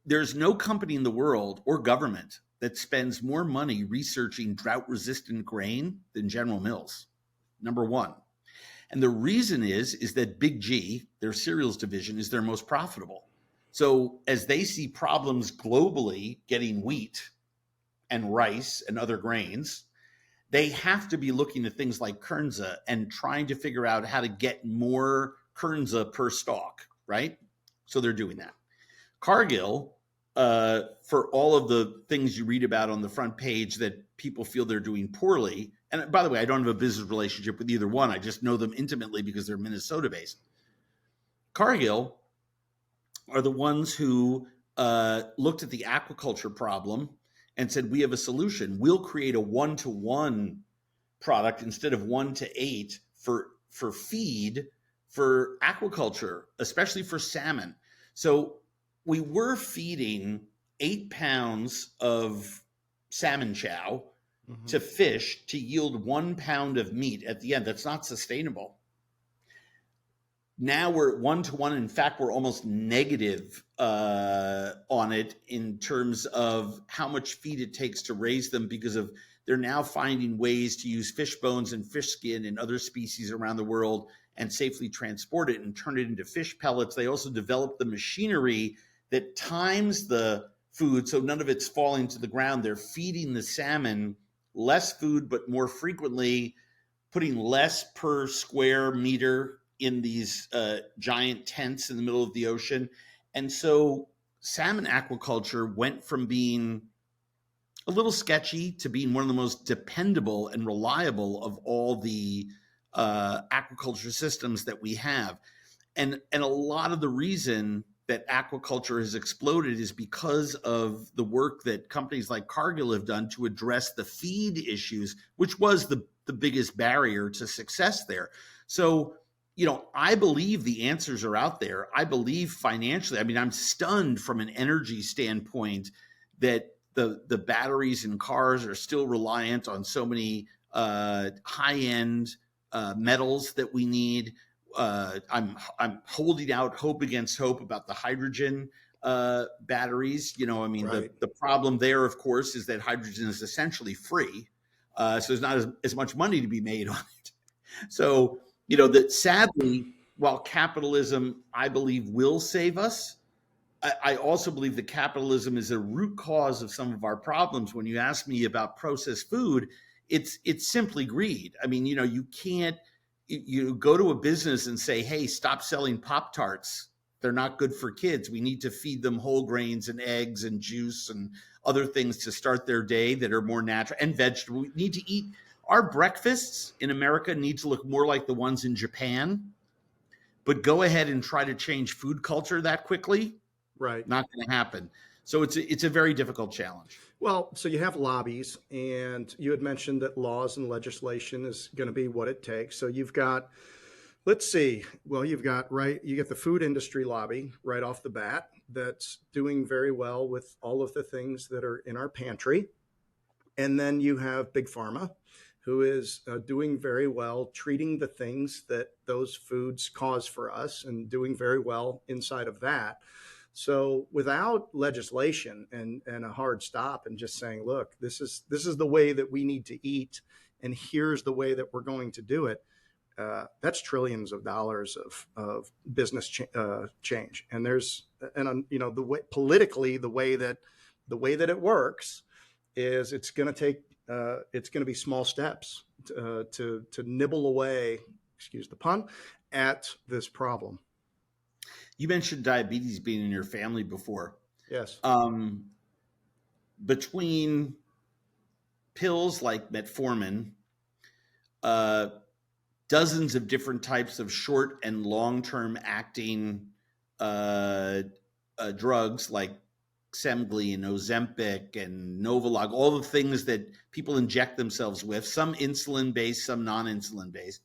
There's no company in the world or government that spends more money researching drought-resistant grain than General Mills, number one. And the reason is that Big G, their cereals division, is their most profitable. So as they see problems globally getting wheat and rice and other grains, they have to be looking at things like Kernza and trying to figure out how to get more Kernza per stalk, right? So they're doing that. Cargill, for all of the things you read about on the front page that people feel they're doing poorly, and by the way, I don't have a business relationship with either one. I just know them intimately because they're Minnesota-based. Cargill are the ones who looked at the aquaculture problem and said, we have a solution. We'll create a 1-to-1 product instead of 1-to-8 for feed for aquaculture, especially for salmon. So we were feeding 8 pounds of salmon chow to fish to yield 1 pound of meat at the end. That's not sustainable. Now we're at 1-to-1. In fact, we're almost negative on it in terms of how much feed it takes to raise them, because of they're now finding ways to use fish bones and fish skin and other species around the world and safely transport it and turn it into fish pellets. They also developed the machinery that times the food so none of it's falling to the ground. They're feeding the salmon less food, but more frequently putting less per square meter in these giant tents in the middle of the ocean. And so salmon aquaculture went from being a little sketchy to being one of the most dependable and reliable of all the aquaculture systems that we have. And a lot of the reason that aquaculture has exploded is because of the work that companies like Cargill have done to address the feed issues, which was the biggest barrier to success there. So, I believe the answers are out there. I believe financially, I mean, I'm stunned from an energy standpoint that the batteries in cars are still reliant on so many high-end metals that we need. I'm holding out hope against hope about the hydrogen batteries. Right. The problem there, of course, is that hydrogen is essentially free. So there's not as much money to be made on it. So, that sadly, while capitalism, I believe, will save us, I also believe that capitalism is a root cause of some of our problems. When you ask me about processed food, it's simply greed. I mean, you can't, you go to a business and say, hey, stop selling Pop-Tarts. They're not good for kids. We need to feed them whole grains and eggs and juice and other things to start their day that are more natural, and vegetable. We need to eat. Our breakfasts in America need to look more like the ones in Japan. But go ahead and try to change food culture that quickly. Right. Not going to happen. So it's a very difficult challenge. Well, so you have lobbies, and you had mentioned that laws and legislation is going to be what it takes. So you've got, let's see, well, you get the food industry lobby right off the bat that's doing very well with all of the things that are in our pantry. And then you have Big Pharma, who is doing very well, treating the things that those foods cause for us and doing very well inside of that. So without legislation and a hard stop and just saying, look, this is the way that we need to eat, and here's the way that we're going to do it, that's trillions of dollars of business change. And the way politically, the way that it works is it's going to be small steps to nibble away, excuse the pun, at this problem. You mentioned diabetes being in your family before. Yes. Between pills like metformin, dozens of different types of short and long-term acting drugs like Semglee and Ozempic and Novolog, all the things that people inject themselves with, some insulin-based, some non-insulin-based,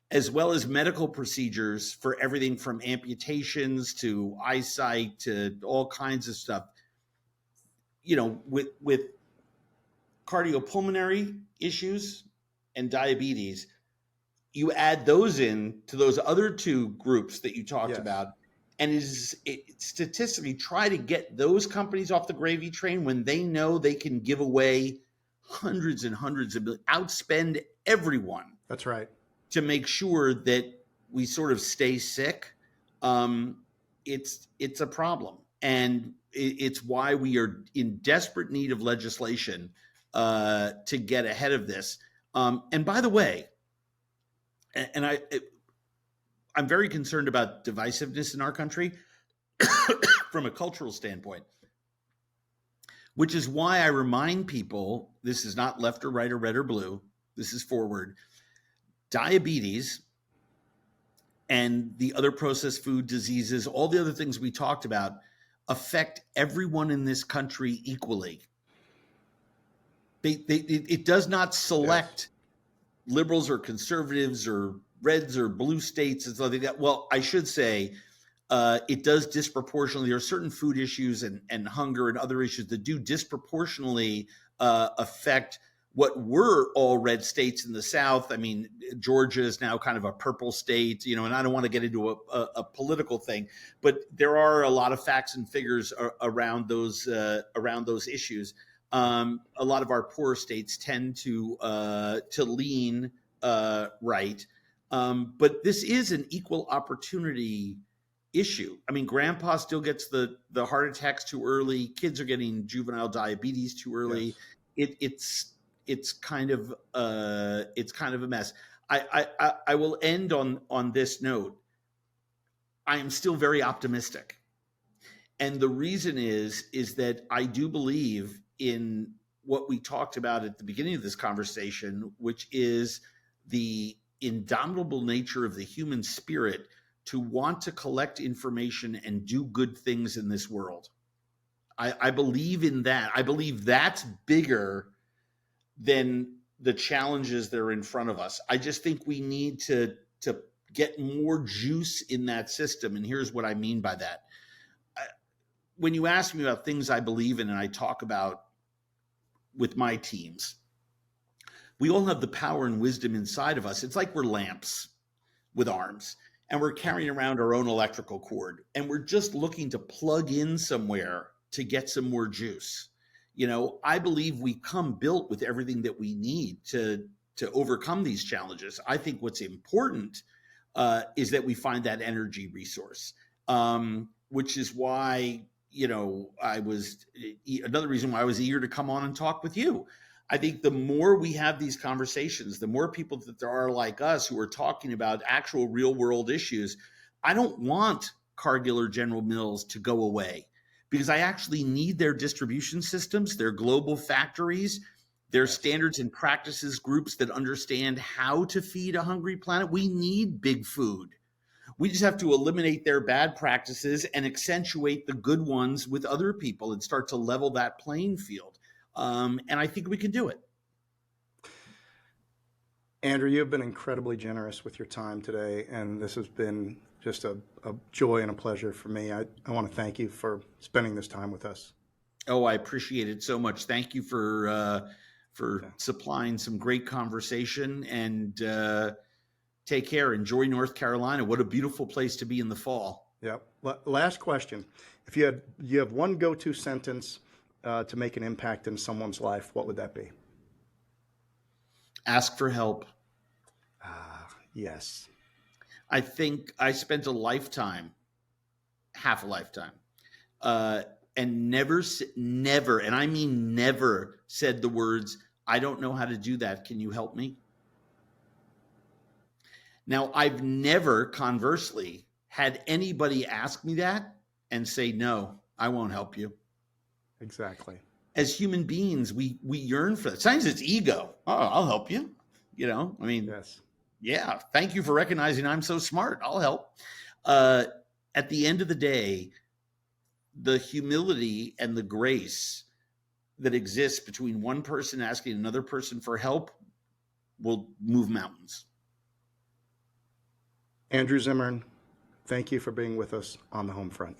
as well as medical procedures for everything from amputations to eyesight to all kinds of stuff. With cardiopulmonary issues and diabetes, you add those in to those other two groups that you talked about, and statistically try to get those companies off the gravy train when they know they can give away hundreds and hundreds of billions, outspend everyone. That's right. To make sure that we sort of stay sick. It's a problem. And it's why we are in desperate need of legislation to get ahead of this. And by the way, I'm very concerned about divisiveness in our country from a cultural standpoint, which is why I remind people, this is not left or right or red or blue. This is forward. Diabetes and the other processed food diseases, all the other things we talked about, affect everyone in this country equally. It does not select liberals or conservatives or reds or blue states and stuff like that. Well, I should say it does disproportionately. There are certain food issues and hunger and other issues that do disproportionately affect what were all red states in the South. I mean, Georgia is now kind of a purple state, and I don't want to get into a political thing, but there are a lot of facts and figures around those issues. A lot of our poorer states tend to lean right, but this is an equal opportunity issue. I mean, grandpa still gets the heart attacks too early. Kids are getting juvenile diabetes too early. Yes. It's kind of a mess. I will end on this note. I am still very optimistic. And the reason is that I do believe in what we talked about at the beginning of this conversation, which is the indomitable nature of the human spirit to want to collect information and do good things in this world. I believe in that. I believe that's bigger than the challenges that are in front of us. I just think we need to get more juice in that system. And here's what I mean by that. When you ask me about things I believe in and I talk about with my teams, we all have the power and wisdom inside of us. It's like we're lamps with arms and we're carrying around our own electrical cord and we're just looking to plug in somewhere to get some more juice. I believe we come built with everything that we need to overcome these challenges. I think what's important is that we find that energy resource, which is why, another reason why I was eager to come on and talk with you. I think the more we have these conversations, the more people that there are like us who are talking about actual real world issues. I don't want Cargill or General Mills to go away because I actually need their distribution systems, their global factories, their standards and practices groups that understand how to feed a hungry planet. We need big food. We just have to eliminate their bad practices and accentuate the good ones with other people and start to level that playing field. And I think we can do it. Andrew, you've been incredibly generous with your time today, and this has been just a joy and a pleasure for me. I want to thank you for spending this time with us. Oh, I appreciate it so much. Thank you for supplying some great conversation, and take care. Enjoy North Carolina. What a beautiful place to be in the fall. Yep. Last question. If you have one go-to sentence to make an impact in someone's life, what would that be? Ask for help. Yes. I think I spent half a lifetime, and never, and I mean never said the words, "I don't know how to do that. Can you help me?" Now, I've never, conversely, had anybody ask me that and say, "No, I won't help you." Exactly. As human beings, we yearn for that. Sometimes it's ego. Oh, I'll help you. Yes. Yeah, thank you for recognizing I'm so smart. I'll help. At the end of the day, the humility and the grace that exists between one person asking another person for help will move mountains. Andrew Zimmern, thank you for being with us on the Homefront.